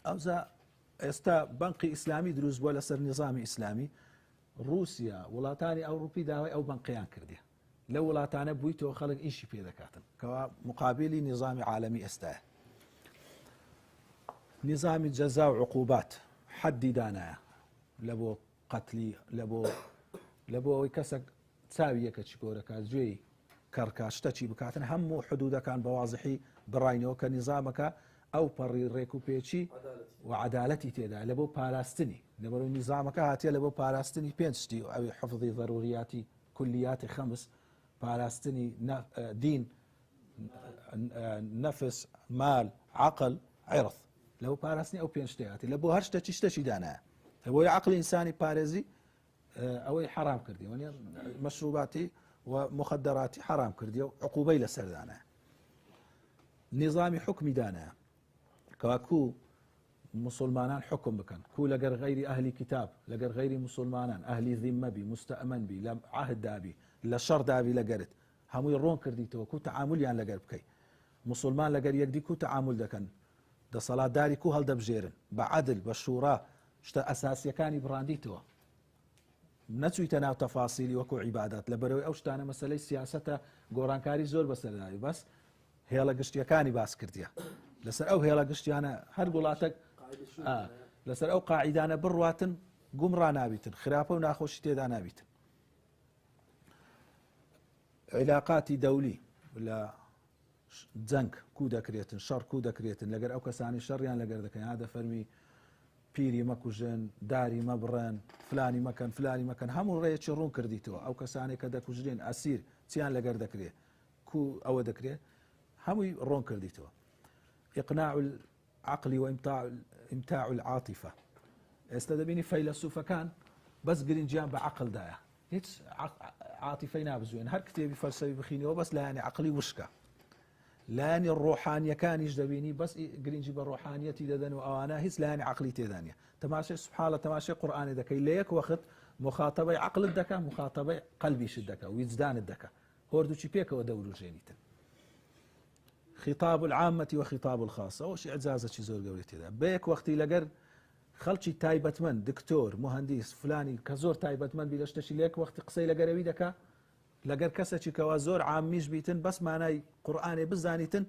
او ذا استا بنقي اسلامي دروز ولا سر نظامي اسلامي روسيا ولاتاني اوروبي داوي او بنقيان كردي لو ولاتاني بويتو خلق ايشي في ذكاتن كمقابلي نظامي عالمي استا نظام الجزاء وعقوبات حد دانا لبو قتلي لبو يكسك تساوية كتشكورك جوي كركاش تشي بكاتن همو حدودا كان بواضحي براينو كنظامك او بري ريكو بيتشي وعدالتي تيدا لبو بالاستني لبو نظامك هاتي لبو بالاستني بينشتي او حفظي ضرورياتي كلياتي 5 بالاستني دين نفس مال عقل عرض لو بارسني او بينشتياتي لبو هرشتا تشتشي دانا هو عقل انساني بارزي او حرام كردي يعني مشروباتي ومخدراتي حرام كردي عقوبه لسر دانا نظامي حكمي دانا كواكو مسلمانان حكم بكن كو لقر غير اهل كتاب لقر غير مسلمانان اهل ذمه بي مستأمن بي لم عهد دابي لشر دابي لقرت همو يرون كردي تو كو تعامل يعني لقر بكي مسلمان لقر يقدي كو تعامل دكن ده صلاة داري كو هل دبجيرن بعدل بالشورى شتا أساسية كاني برانديتوا نتوي تناو تفاصيلي وكو عبادات لبروي أو شتانا مسألة سياسة قورانكاري زور بسرداي بس هيلا قشتيا كاني باس كرديا لسر أو هيلا قشتيانا هر قولاتك لسر أو قاعدانا برواتن قمرا نابيتن خرافة وناخوش تيدا نابيتن علاقاتي دولي ولا زنك كودا كريتن شر كودا كريتن لقر او كساني شر يعني لقر ذاك هذا فرمي بيري مكوجن داري مبرن فلاني مكان هم ريت شرون كرديتو او كساني كدا كوجين اسير تيان لقر ذاكري كو او ذاكري هم رون كرديتو اقناع العقل وامتاع العاطفه استدبيني فيلسوف كان بس قرين جان بعقل دايا هيك عاطفه نابزوين هر كتابي فلسفي بخيني وبس لا يعني عقلي وشكا لاني الروحانية كان يجدبيني بس قرينجي بالروحانية تيدن وانا هيس لاني عقلي تيدانيا تماشي سبحان الله تماشي قرآن دكا ليك وقت مخاطبة عقل الدكا مخاطبة قلبي شدكا ويزدان الدكا هوردو شي بيكا ودورو جينيتن خطاب العامة وخطاب الخاصة وش اعزازة شي زور قولي تيدا بيك وقتي لقر خەڵکی تایبەتمەند دکتۆر مهندس فلانی کە زۆر تایبەتمەند بی لە شتێکی لێک وەختی قسەی لەگەرەوی دەکا لەگەر کەسێکی کەوا زۆر عامیش بیتن بەس مانای قورئانێ بزانیتن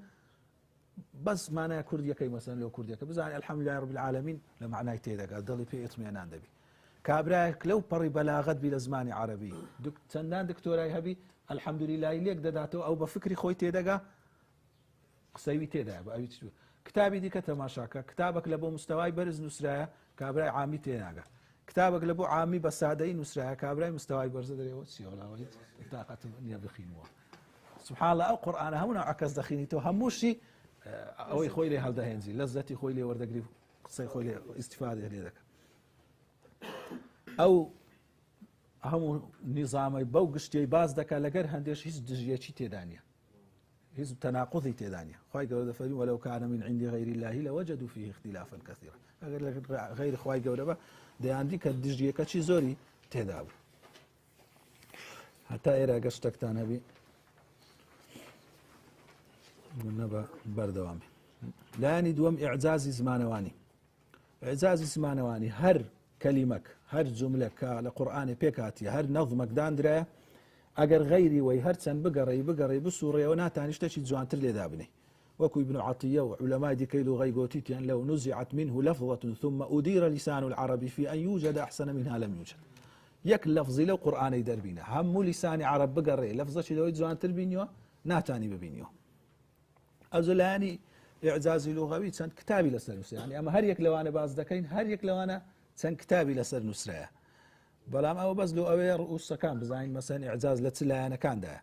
بەس مانای کوردیەکەی مەسەن لەو کوردیەکە بزانانی الحەمدولله رب العالمین لە معنای تێدەگات دڵی پێ ئیطمینان دەبی کابراایەک لەو پەڕی بەلاغەت بی لە زمانی عەرەبی چەندان دکتۆرای هەبی الحەمدولله لێک دەداتەوە ئەو بە فکری خۆی تێدەگا قسەوی تێدایە بە ئەوی کتابی دیکە تەماشاکە کتابێک لە بۆ مستەوای بەرز نووسرایە کابرای عامی تێناگە کتابێک لە بۆ عامی بە سادەی نووسرایە کابرای مستەوای بەرزە دەرێەوە چیۆڵاوی تاقەت نییە بخینەوە سبحان الله ئەو قورئانە هەموو عکەس دەخینیتەوە هەمووشی ئەوەی خۆی لێ هەڵدەهێنزی لەزەتی خۆی لێ وەردەگری قسەی خۆی لێ ئیستیفادە لێ دەکە ئەو هەموو نیزامی بەو گشتی باز دەکات لەگەر هەندێش هیچ دژیەکی تێدا نیە هیچ تەناقضی تێدا نیە خی گەورە دەفەرمی وەلەو کان من عندی غەیر الله لوجدوا فيه اختلافا كثيرا ئەگەر غەیری خی گەورە بە دەیاندی کە دژیەکەی زۆری تێدا بوو هەتا ئێرە گەشتێکتان هەبی نەبە بەردەوامی لایانی دووەم ئیعجازی زمانەوانی ئیعجازی زمانەوانی هەر کەلیمەک هەر جوملەک کە لە قورئانێ پێکاتی هەر نەظمەک دانرایە ئەگەر غەیری وەی هەرچەند بگەڕی بسوڕێەوە ناتانی شتێکی جوانتر لێدا بنێ وەکو ابن عطیە و علەمای دیکەی لوغەی گوتیتیان لەو نزعت منه لفظة ثم أدير لسان العرب في أن يوجد أحسن منها لم يوجد یەک لەفظی لەو قورئانەی دەربینە هەموو لیسانی عرب بگەڕێ لەفظەکی لەوەی جوانتر بینیوە ناتانی ببینیوە ئەو لایانی ئیعجازی لوغەوی چەند کتابی لەسەر نووسرا یعنی ئەمە هەر یەک لەوانە باز دەکەین هەر یەک لەوانە چەند کتابی لەسەر نووسرایە بەڵام ئەوە بەس لەو ئەوەیە ڕؤوسەکان بزانین مەسەن ئیعجاز لە چ لایەنەکاندایە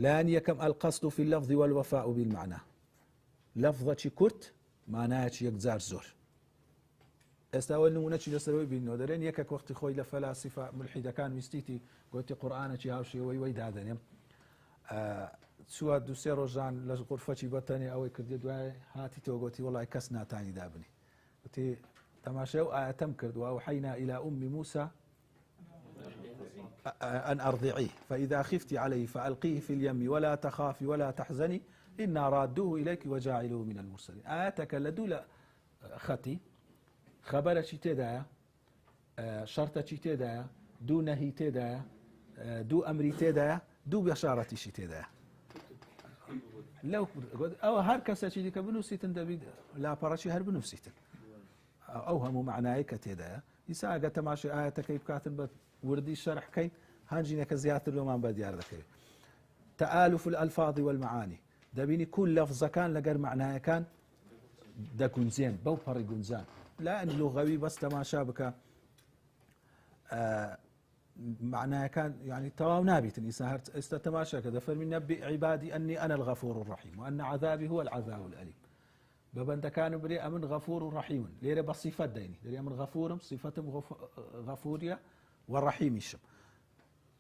لایەن یەکەم القەصد في اللفظ والوفاء بالمعنى لەفظەکی کورت مانایەکی یەکجار زۆر ئێستا ئەوە نمونەی لەسەرەوەی بینەوە دەرێن یەکێک وەختی خۆی لە فەلاسفە ملحیدەکان ویستیتی گوتی قورئانێکی هاوشێوەی وەی دادەنێم چووە دووسێ ڕۆژان لە غورفەی بەتەنێ ئەوەی کردی دوای هاتی تۆ گوتی وڵای کەس ناتانی دابنی وتی تەماشای ئەو ئاەتەم کردووە وحەینا إلى أم موسى أن أرضعيه فإذا خفت عليه فألقيه في اليم ولا تخافي ولا تحزني إنا رادوه إليك وجاعلوه من المرسلين آياتك لدول خطي خبرشي تدايا شرطشي تدايا دو نهي تدايا دو أمري تدايا دو بشارتي شي تدايا لو أو هر كساشي ديك بنوسيتن دبي لا برشي هر بنوسيتن أوهم معناه كتيدا يساق تماشي آية كيف كاتب وردي الشرح كي هانجينا كزيادة اليوم بديار ذكي تآلف الألفاظ والمعاني دبيني كل لفظ كان لقر معناه كان دا كنزين بوبر جنزان لا أن لغوي بس تماشى بك معناه كان يعني تواو نابت الإنسان استتماشى كذا فمن نبئ عبادي أني أنا الغفور الرحيم وأن عذابي هو العذاب الأليم ببند كانوا بري أمن غفور رحيم ليرة بصفات ديني ليرة أمن غفورم صفتهم غفورية والرحيم الشم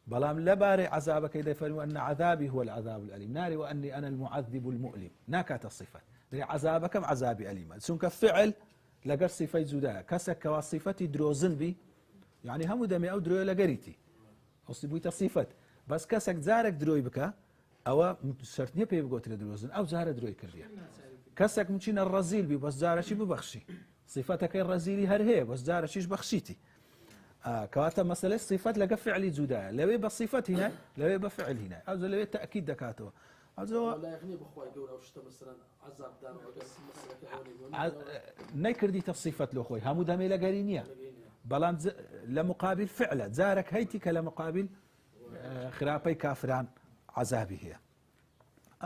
بلام لباري عذابك إذا فرموا أن عذابي هو العذاب الأليم ناري وأني أنا المعذب المؤلم ناكات الصفات ليرة عذابكم عذابي أليم سنك فعل لقر صفة زوداء كسك وصفتي دروزن بي يعني هم دمي أو دروي لقريتي أصيبويت الصفات بس كسك زارك دروي بك أو شرطني بيبقوت لدروزن أو زار دروي كريا كسك ممكن الرزيل بي بس زار شي ببخشي صفتك الرزيلي هر هي بس زار شيش بخشيتي كواتا مسألة صفات لقى فعلي زوداء لو يبقى صفات هنا لو يبقى فعل هنا أو لو يبقى تأكيد دكاتو لا يغني بخواي دور أو شتا مثلا عذاب دار أو نيكردي تصفات لو خوي همو دامي لقرينيا بلان لمقابل فعلا زارك هيتك لمقابل خرابي كافران عذابي هي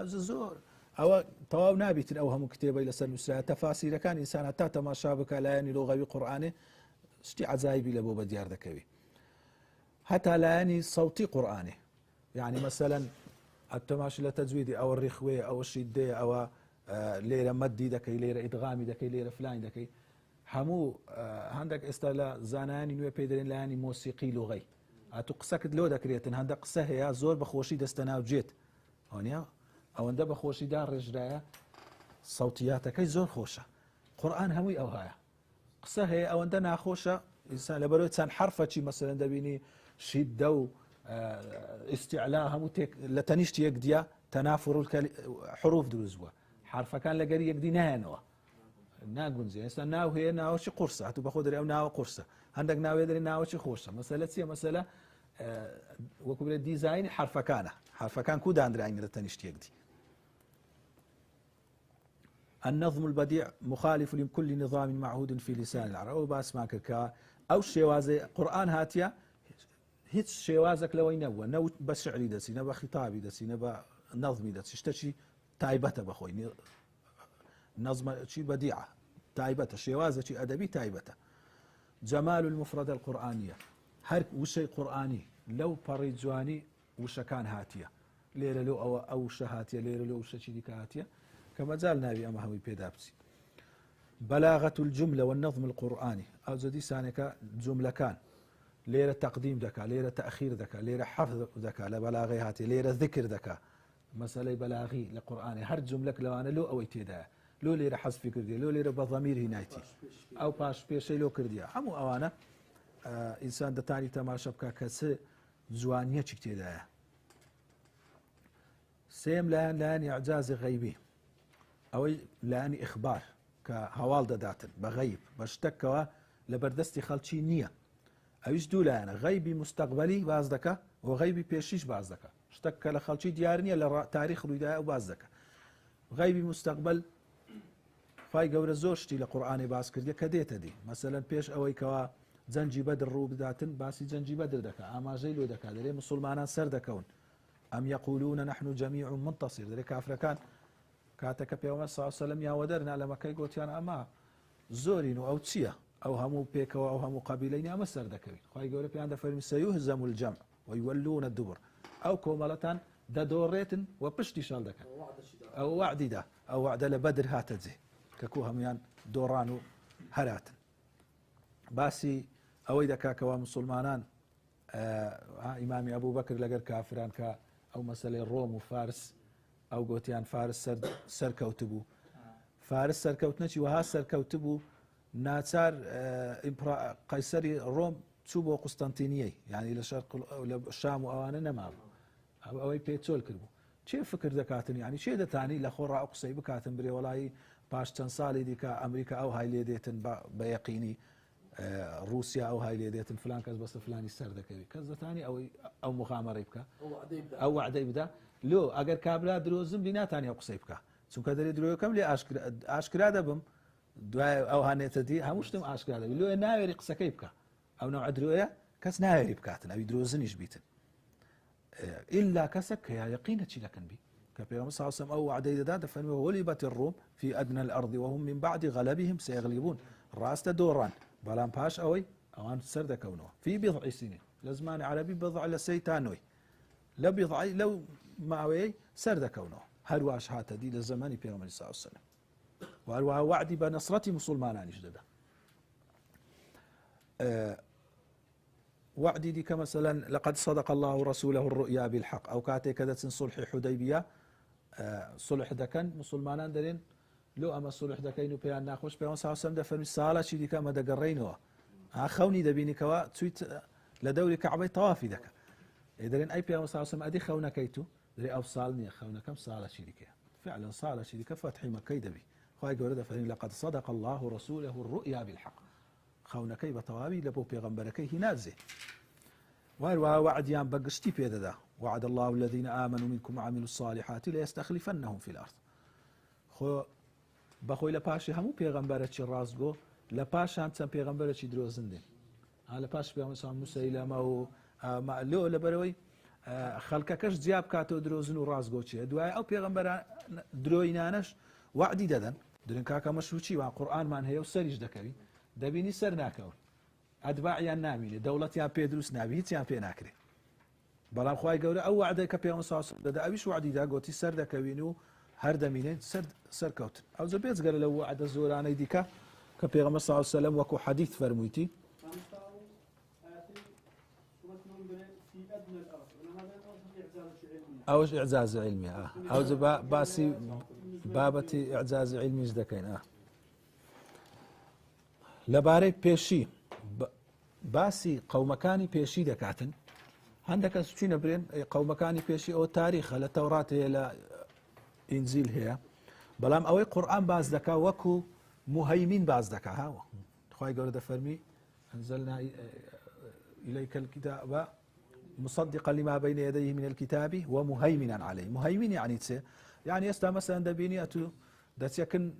زور أو طواو نابت أو هم كتابي لسن نسرا تفاسير كان إنسان تاتا ما شابك لا يعني لغوي قرآني شتي عزايبي لبو بديار ذكوي حتى لا يعني صوتي قرآني يعني مثلا التماشي لتزويدي أو الرخوي أو الشدة أو ليرة مدي دكي ليرة إدغامي دكي ليرة فلان دكي همو عندك استلا زاناني نوي بيدرين لاني موسيقي لغوي أتقصك لو دكريتن عندك قصة هي زور بخوشي دستناو جيت هونيا أو عند بخوشي دار رجلايا صوتياتك زور خوشة قرآن هموي أو هاي قصة هي أو عندنا خوشة إنسان لبرو إنسان حرفة شي مثلا دبيني شدة استعلاء همو لتنيشت يقديا تنافر حروف دروزوا حرفة كان لقري يقدي نهانوا ناگونجێ ئێستا ناو هەیە ناوەی قورسە هاتوو بەخۆ دەری ئەو ناوە قورسە هەندێک ناوێ دەری ناوەی خۆشە مەسەلە چیە مەسەلە وەکو بێت دیزاینی حرفەکانە حرفەکان کو دانراینە تەنیشتێکدی النظم البديع مخالف لكل نظام معهود في لسان العرب أو باس ما كركا أو شێوازەی قورآن هاتیە هیچ شێوازێک لەوەی نەبووە نە بە شعری دەچی نە بە خیتابی دەچی نە بە نەظمی دەچی شتێکی تایبەتە بەخۆی نظمەکی بەدیعە تایبەتە شێوازێکی ئەدەبی تایبەتە جەمال المفردە القورآنیە هەر وشەی قورآنی لەو پەڕی جوانی وشەکان هاتیە لێرە لەو ئەو وشە هاتیە لێرە لەو وشەی دیکە هاتیە کە مەجال ناوی ئەمە هەمووی پێدا بچی بلاغة الجملة والنظم القرآني أو زدي سانك جملة كان ليرة تقديم دكا ليرة تأخير دكا ليرة حفظ دكا لبلاغي هاتي ليرة ذكر دكا مسألة بلاغي لقرآني هر جملة لو أنا لو أو يتدا لو ليرة حذف كردية لو ليرة بضمير هنايتي أو باش بيشي لو كردية همو أوانا إنسان دتاني تماشى بكا كس زوانية تدا سيم لان إعجاز غيبي أو لان إخبار كهوال داداتن بغيب بشتكوا لبردستي خلشي نية أويش دولانا غيبي مستقبلي بازدكا وغيبي بيشيش بازدكا اشتكى لخلشي ديارنية لتاريخ رويداء وبازدكا غيبي مستقبل خواهي قورة زورشتي لقرآن باز كردية كديتا دي مثلا بيش أوي كوا زنجي بدر رو بداتن باسي زنجي بدر دكا أما جيلو دكا دري مسلمانا سر دكون أم يقولون نحن جميع منتصر دري كافركان کاتەکە پێوەمە ساوسەلم یاوەدەرنا لە مەکەی گوتیان ئەمە زۆرین و ئەو چییە ئەو هەموو پێکەوە ئەو هەموو قەبیلەی ئەمە سەر دەکەوێت خی گەورە پێیان دەفەرمی سەیوهزەم الجەمع ویولون الدبر ئەو کۆمەڵەتان دەدۆڕێتن و پشتی شەڵ دەکەن ئەو وعدیدا ئەو وعدە لە بەدر هاتە جێ کە کو هەمویان دۆڕان و هەراتن باسی ئەوەی دەکاکەوە مسلمانان ئیمامی ئەبوو بەکر لەگەر کافران کە ئەو مەسەلەی ڕۆم و فارس ئەو گوتیان فارس سەرکەوت بوو فارس سەرکەوتنەکی وەها سەرکەوت بوو ناچار قەیسەری ڕۆم چوو بۆ قوستەنتینیەی یعنی لە شام و ئەوانە نەمابوو ئەوەی پێچۆل کرد بوو چێ فکر دەکاتن یعنی چێ دەتانی لە خۆڕا قسەی بکاتن برێ وەڵی پاش چەند ساڵی دیکە ئەمریکا ئەو های لێ دێتن بە یەقینی رووسیا ئەو های لێ دێتن فلان کەس بەستە فلانی سەر دەکەوێت کەس دەتانی ئەو مخامەڕی بکە ئەو وعدەی بدا لۆ ئەگەر کابرا درۆزم بی ناتانی ئەو قسەی بکە چونکە دەری درۆیەکەم لێ ئاشکرا دەبم دوای ئەو هەنێتە دی هەموو شتم ئاشکرا دەبی لۆ ناوێری قسەکەی بکە ئەو نەوع درۆیە کەس ناوێری بکاتن ئەوی درۆزنیش بیتن ئیلا کەسێک کە یەقینە چی دەکەن بی کە پێغەمبەر صلی الله علیه و سلم ئەو وعدەی دەدا دەفەرمێ وغلبت الروم في أدنى الأرض وهم من بعد غلبهم سيغلبون ڕاستە دۆڕان بەڵام پاش ئەوەی ئەوان سەر دەکەونەوە في بضع سنين لە زمانی عەرەبی بضع لە سەی تا نۆی لە بضعی لەو ماوەیەی سەر دەکەونەوە هەرواش هاتە دی لە زمانی پێغەمبەری صلی الله علیه و سلم و هەروەها وعدی بە نەسرەتی موسڵمانانیش دەدا وعدی دیکە مەسەلەن لقد صدق الله رسوله الرؤيا بالحق ئەو کاتێک کە دەچن سولحی حودەیبیە سولح دەکەن مسلمانان دەرێن لۆ ئەمە سولح دەکەین و پێیان ناخۆش پێغەمبەر صلی الله علیه و سلم دەفەرمی ساڵێکی دیکە ئەمە دەگەڕێینەوە خەونی دەبینیکەوە چویت لە دەوری کەعبەی تەوافی دەکەن دەرێن ئەی پێغەمبەر صلی الله علیه و سلم ئەدی خەونەکەیت و دەرێ ئەو ساڵ نییە خەونەکەم ساڵێکی دیکەیە فعلا ساڵێکی دیکە فەتحی مەکەی دەبی خی گەورە دەفەرمی لقد صدق الله رسوله الرؤيا بالحق خەونەکەی بە تەواوی لە بۆ پێغەمبەرەکەی هینازێ وهروها وعديان بقشتي بيددا وعد الله الذين آمنوا منكم وعملوا الصالحات ليستخلفنهم في الأرض خو بخوي لپاشي همو پیغمبرچی رازگو لپاشان چن پیغمبرچی دروزندين ها لپاش پیغمبر مسیلمه و لو لبروي خلقكش جياب كاتو دروزن و رازگو چي دوای او پیغمبر دروینانش وعدي ددن درن كاكا مشروعي و قرآن من هي و سريج دكوي دبيني سر ناكون ئەتباعیان نامینێ دەوڵەتیان پێ دروست ناوی هیچیان پێ ناکرێ بەڵام خوای گەورە ئەو وعدەی کە پێغەمبەر صلی الله علیه و سلم دەدا ئەویش وعدیدا گوتی سەر دەکەوین و هەر دەمینێن سەرکەوتن ئەو زە بێجگەرە لەو وعدە زۆرانەی دیکە کە پێغەمبەر صلی الله علیه و سلم وەکو حەدیث فەرموویتی ئەوش ئیعجاز علمیە ئەو زە باسی بابەتی ئیعجاز علمیش دەکەین لەبارەی پێشی باسی قەومەکانی پێشی دەکاتن هەندێک کەس چینە برێن قەومەکانی پێشی ئەوە تاریخە لە تەورات هەیە لە ئینجیل هەیە بەڵام ئەوەی قورئان باز دەکا وەکو مهيمن باز دكا ها خوي قول دفرمي أنزلنا إليك الكتاب مصدقا لما بين يديه من الكتاب ومهيمنا عليه. مهيمن يعني تسي يعني يستا مثلا دبيني أتو دتيكن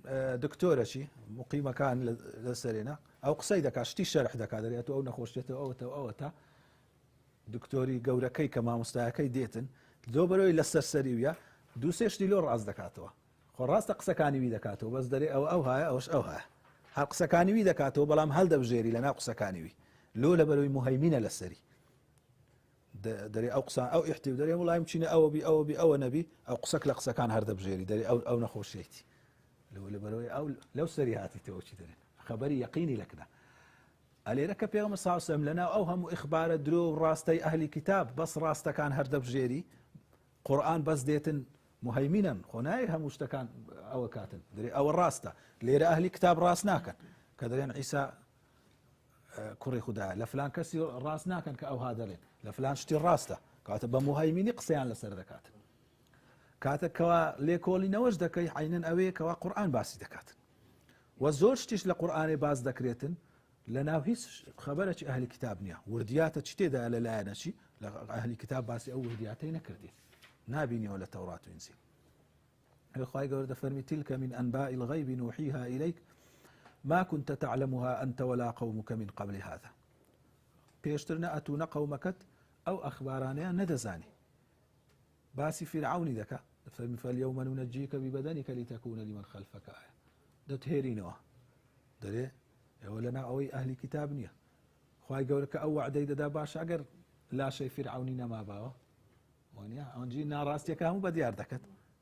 دكتورة شي مقيمة كان لسرنا أو قصيدك عشتي شرح دك هذا أتو أو نخوشته أو تا دكتوري قوركي كما مستاكي ديتن دوبروي لسرسريويا دوسيش دي لور راس دكاتوا خراس تقسكاني وي دكاتوا بس دري أو هاي أوش أو هاي هل قسكاني وي دكاتوا بلام هل دبجيري لنا قسكاني وي لولا بروي مهيمنة للسري دري أو قسان أو إحتي دري والله يمشيني أو نبي أو قسك لقسكان هرد بجيري دري أو نخوشيتي لولا بروي أو لو سريهاتي توشي دري خبري يقيني لكنا علي ركب بيغمبر صلى الله عليه وسلم لنا أوهم إخبار درو راستي أهل كتاب بس راستا كان هرد بجيري قرآن بس ديتن مهيمنا خناي هم مشتكان أو كاتن دري أو الراستا ليرة أهل كتاب راسناكن كدرين عيسى كوري خدا لفلان كسي راسناكن كأو هذا لين لفلان شتي راسته كاتب مهيمني قصيان لسر دكات كاتب كوا ليكولي نوج دكي عينن أوي كوا قرآن باسي دكات وزور شتيش لقرآن باس دكريتن لنا هيس خبرك أهل كتاب نيا وردياته شتي دا لا نشي أهل كتاب باسي أو وردياتين كردي نابيني ولا توراة وإنجيل الخاي قال فرمي تلك من أنباء الغيب نوحيها إليك ما كنت تعلمها أنت ولا قومك من قبل هذا بيشترنا أتونا قومك أو أخبارنا ندزاني باسي فرعون ذكا فرمي فاليوم ننجيك ببدنك لتكون لمن خلفك آية دت هيرينوا دري ولنا أوي أهل كتاب نيا خاي قال لك أو وعدي دا باش أجر لا شيء فرعوننا ما باوا ونيا أنجينا راستي كامو بديار دكت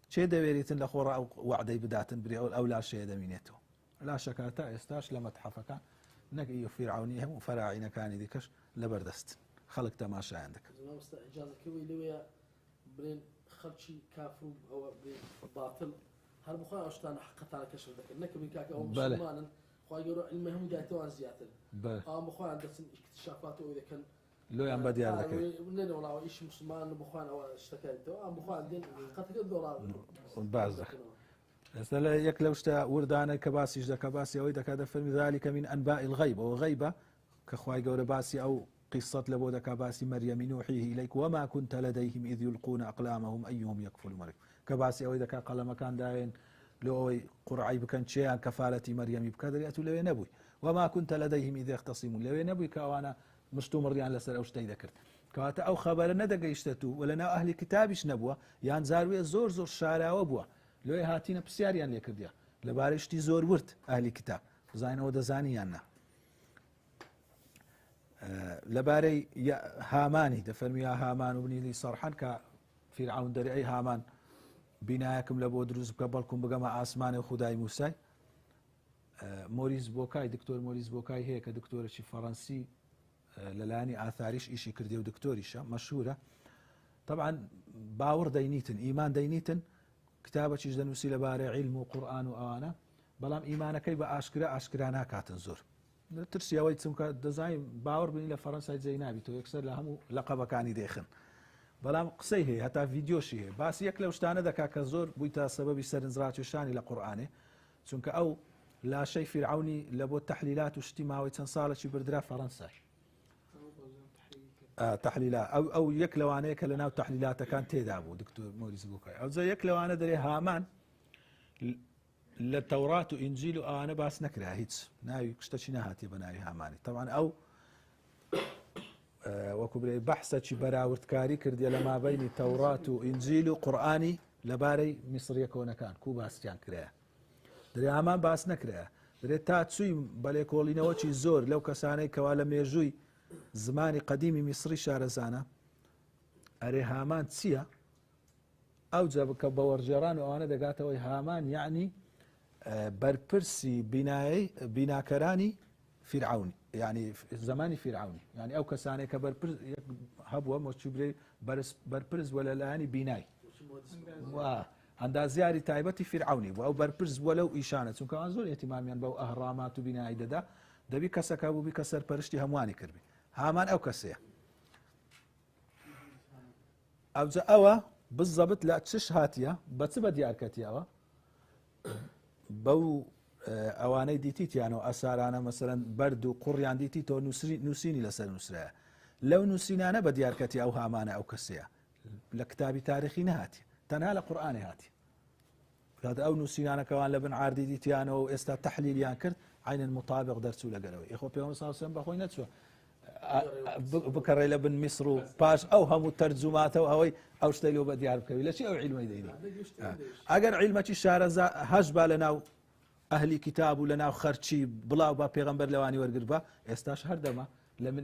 شيء دبيريتن لخورا أو وعدي بداتن بري أو لا شيء دمينيتو لا شكاتا استاش لما تحفكا نك إيو فرعونيهم وفراعين كان ذيكش لبردست خلق تماشى عندك. إجازة كوي لويا برين خلشي كافر أو برين باطل هل بخوان أشتان حقت على كشف ذاك إنك بكاك أو مسلمان خوي يقولوا المهم جاتوا عن زيادة. بخوان عندك اكتشافات وإذا كان لو يام بدي هذاك. ولين والله إيش مسلمان بخوان أو اشتكيته بخوان دين قتل الدولار. بعضك. مثلا يكلو شتا وردانا كباسي جدا كباسي أو إذا كذا فيلم ذلك من أنباء الغيب أو غيبة كخواي قول باسي أو قصة لبودا كباسي مريم نوحيه إليك وما كنت لديهم إذ يلقون أقلامهم أيهم يكفل مريم كباسي أو إذا قال مكان داين لو قرعي بكن شيئا كفالة مريم بكذا يأتوا لو نبوي وما كنت لديهم إذا يختصمون لو نبوي كوانا مشتو مريان لسر أو شتي ذكرت كواتا أو خبر ندق يشتتو ولنا أهل كتابش نبوة يعني زاروية زور شارع وبوة لو هاتينا بسياريان لي كرديا لبارشتي زور ورت أهل كتاب زين ودا زانيانا لباري يا هاماني دفرمي يا هامان وبني لي صرحا كفرعون دري أي هامان بنايكم لبو دروز بقبلكم بقما آسمان وخداي موسى موريس بوكاي دكتور موريس بوكاي هيك دكتور شي فرنسي للاني آثاريش إشي كردي ودكتوريشة مشهورة طبعا باور دينيتن إيمان دينيتن كتابة جدا وسيلة باري علم وقرآن وآنا بلام إيمانك يبقى أشكرانا كاتن زور ترسي أوي تسمك دزاين باور بني لفرنسا زي نابي تو يكسر لهم لقب كاني ديخن بلام قصي هي حتى فيديو شيء بس يكلو شتانه ذكا كزور بويتا سبب سرنزرات وشاني لقرآنه چونك أو لا شيء فرعوني لبو التحليلات واجتماعي تنصالة شي بردرا فرنسا تحليلات أو يكلو أنا يكلنا وتحليلات كان تدابو دكتور موريس بوكاي أو زي يكلو أنا دري هامان للتوراة وإنجيل أنا باس نكره هيتس ناوي كشتشينا هاتي بناوي هاماني طبعا أو وكبري بحثة شي براورتكاري كردي لما بين التوراة وإنجيل وقرآني لباري مصر يكون كان كو باس كان كره دري هامان باس نكره دري تاتسوي بلي كولينا وشي زور لو كساني كوالا ميجوي زماني قديمي مصري شارزانا أري هامان تسيا أو جابك بورجران وأنا دقاتوي هامان يعني بربرسي بناكراني فرعوني يعني زماني فرعوني يعني أو كساني كبربرس هبوة مشبري بربرز ولا لاني بناي عند زيارة تايبتي فرعوني أو بربرز ولو إشانة ثم كمان زول اهتمام يعني بو أهرامات وبناي ده بكسك أبو بكسر برشتي همواني كربي هامان أو كسيه أو أوا بالضبط لا تشش هاتيا بس بدي أركتي أوا بو ئەوانەی دیتیتیانەوە ئەسارانە مەسەرەن بەرد و قوڕیان دیتی تۆ نووسینی لەسەر نووسرایە لەو نووسینانە بە دیارکەتی ئەو هامانە ئەو کەسەیە لە کتابی تاریخی نهاتی تەنها لە قورئانی هاتی کاتە ئەو نووسینانەکەوان لە بن عاردی دیتیانەوە و ئێستا تەحلیلیان کرد عینن مطابق دەرچوو لەگەرەوەی ئێخۆ پێغەمبەر صلی الله علیه و سلم بەخۆی نەچووە بکەڕێ لە بن میسر و پاش ئەو هەموو تەرجوماتەوە ئەوەی ئەو شتەی لەو بە دیار بکەوی لە چی ئەو عیلمەی دەینی ئەگەر عیلمەکی شارەزا هەش با لەناو ئەهلی کتاب و لەناو خەرچی بڵاو با پێغەمبەر لەوانی وەرگر بە ئێستاش هەر دەما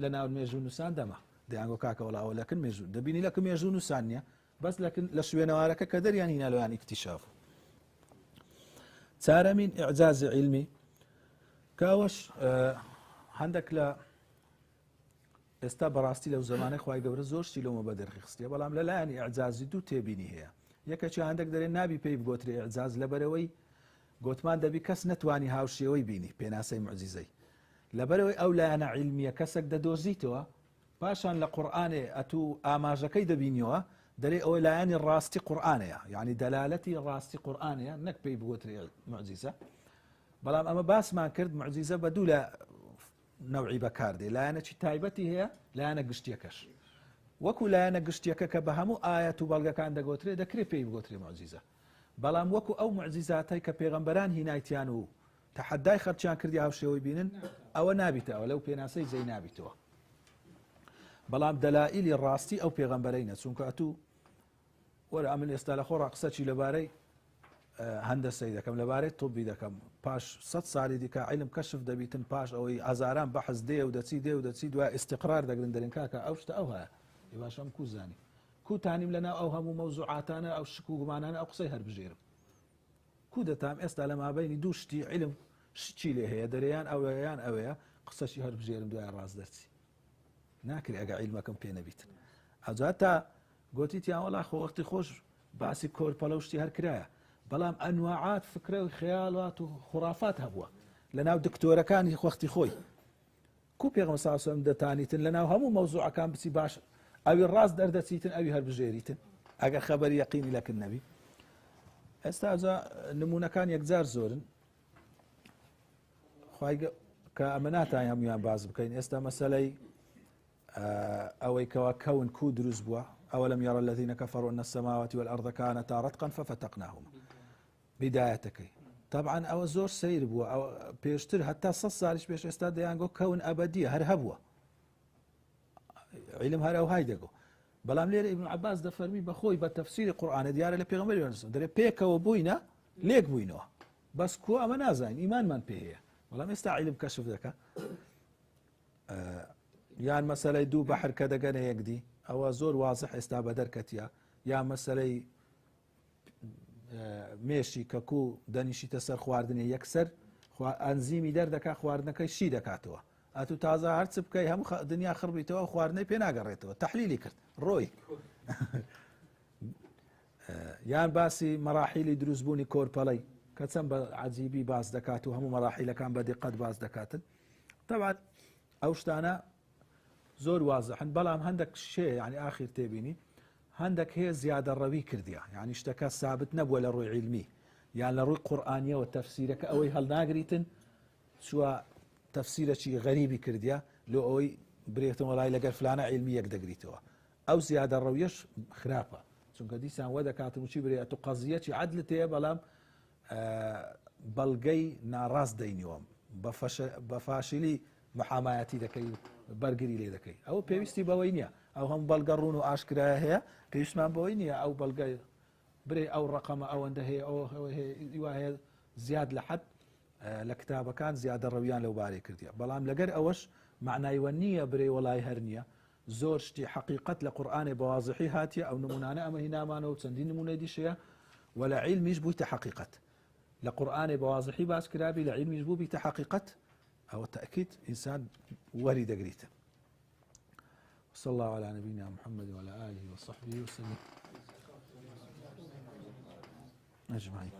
لەناو مێژوو نووسان دەما دەیانگۆ کاکە وەڵاوە لەکن مێژوو دەبینی لەکە مێژوو نووسان نییە بەس لە شوێنەوارەکە کە دەریان هینا لەوان ئیکتیشاف چارەمین ئیعجازی عیلمی کاوەش هەندێک لە ئێستا بەڕاستی لەو زمانەی خوای گەورە زۆر شتی لەومە بە دەرخستیە بەڵام لەلایەنی ئیعجازی دوو تێبینی هەیە یەکێکی هەندێک دەرێن نابی پێی بگۆترێ ئیعجاز لەبەرەوەی گوتمان دەبی کەس نەتوانی هاوشێوەی بینی پێناسەی معجزەی لەبەرەوەی ئەو لایەنە عیلمیە کەسێک دەدۆزیتەوە پاشان لە قورئانێ ئەتوو ئاماژەکەی دەبینیەوە دەرێ ئەوە لایەنی ڕاستی قورئانەیە یعنی دەلالەتی ڕاستی قورئانەیە نەک پێی بگۆترێ معجزە بەڵام ئەمە باسمان کرد معجزە بە دوو لە نەوعی بەکاردێ لایەنێکی تایبەتی هەیە لایەنە گشتیەکەش وەکو لایەنە گشتیەکە کە بە هەموو ئایەت و بەڵگەکان دەگۆترێ دەکرێت پێی بگۆترێ معجزە بەڵام وەکو ئەو معجزاتەی کە پێغەمبەران هینایتیان و تەحەدای خەرچیان کردی هاوشێوەی بینن ئەوە نابیتەوە لەو پێناسەی جێی نابیتەوە بەڵام دەلائیلی ڕاستی ئەو پێغەمبەرەینە چونکە ئەتوو وەرە ئەمن ئێستا لە خۆڕا قسەچی لەبارەی هەندەسەی دەکەم لەبارەی تۆبی دەکەم پاش 100 ساڵی دیکە عیلم کەشف دەبیتن پاش ئەوەی ئازاران بەحث دێ و دەچی دوای ئیستیقرار دەگرن دەرێن کاکە ئەو شتە ئەو هەیە باشەم کوزانی کوتانیم لەناو ئەو هەموو مەوزوعاتانە ئەو شک و گومانانە ئەو قسەی هەربژێرم کو دەتام ئێستا لە مابەینی دوو شتی عیلم شتی لێ هەیە دەرەیان ئەوەیان ئەوەیە قسەشی هەربژێرم دوای ڕاست دەرچی ناکرێ ئەگە عیلمەکەم پێ نەبیتن ئەجا تا گوتیتیان وەڵا خۆ وەختی خۆش باسی کۆرپەلە و شتی هەر کرایە بەڵام ئەنواعات فکرە و خەیاڵات و خوڕافات هەبووە لەناو دکتۆرەکانی وەختی خۆی کو پێغەمبەر صلی الله علیه و سلم دەتانیتن لەناو هەموو مەوزوعەکان بچی باش ئەوی ڕاست دەردەچیتن ئەوی هەربژێریتن ئەگەر خەبەری یەقینی لەکن نەبی ئێستا نمونونەکان یەکجار زۆرن کە ئەمە ناتوانین هەمویان باز بکەین ئێستا مەسەلەی ئەوەی کەوا کەون کو دروست بووە أولم يرى الذين كفروا أن السماوات والأرض كانتا رتقا ففتقناهما بدايتكي طبعا أو زور سير بوا أو بيشتر حتى صارش بيش استاد يانجو كون أبدية هر هبوا علم هر أو هايدجو بلام لير ابن عباس ده فرمي بخوي بتفسير القرآن ديار لبيغمبر يونس دري بيك وبوينا ليك بوينو بس كو أما نازين إيمان من بيه والله مست علم كشف ذكا يعني مسألة دو بحر كذا جنا يقدي أو زور واضح استابدر كتيا يا مسألة ماشي ككو دانيشي تسر خواردني يكسر أنزيمي در دكا خواردنا كي شي دكاتوا أتو تازه هرتس بكي هم دنيا خربيتوا خواردني بينا قريتوا تحليلي كرت روي يعني باسي مراحل دروز بوني كوربالي كتسم عجيبي باز دكاتو هم مراحل كان بدقة باز دكاتن طبعا أوشتانا زور واضح بلام هندك شيء يعني آخر تبيني هندك هي زيادة الروي كرديا يعني اشتكى ثابت نبوة للروي علمي يعني للروي قرآنية والتفسيرك أوي هل ناقريتن شو تفسير شيء غريب كرديا لو أوي بريتون ولا يلقى فلانة علمية قدريتوها أو زيادة الرويش خرافة شو قدي سان ودا كاتب شيء بريتو قضية شيء عدلتها بلام بلقي ناراس دينيوم بفاشلي محاماتي دكي برگری لێ دەکەی ئەو پێویستی بەوەی نییە ئەو هەم بەڵگەڕون و ئاشکرا هەیە پێویستمان بەوەی نییە ئەو بەڵگە برێ ئەو ڕقەمە ئەوەندە هەیە ئەوە هەیە زیاد لە حەد لە کتابەکان زیادە ڕەویان لەو بارەی کردیە بەڵام لەگەر ئەوەش معنایوە نییە برێ وەڵای هەر نییە زۆر شتی حەقیقەت لە قورئانێ بەوازحی هاتیە ئەو نمونانە ئەمە هینامانەوە چەندین نمونەی دیشەیە وە لە عیلمیش بوویتە حەقیقەت لە قورئانێ بەوازحی باس کرابی لە عیلمیش بوو بیتە حەقیقەت أو تأكيد إنسان ورد قريته صلى الله على نبينا محمد وعلى آله وصحبه وسلم أجمعين.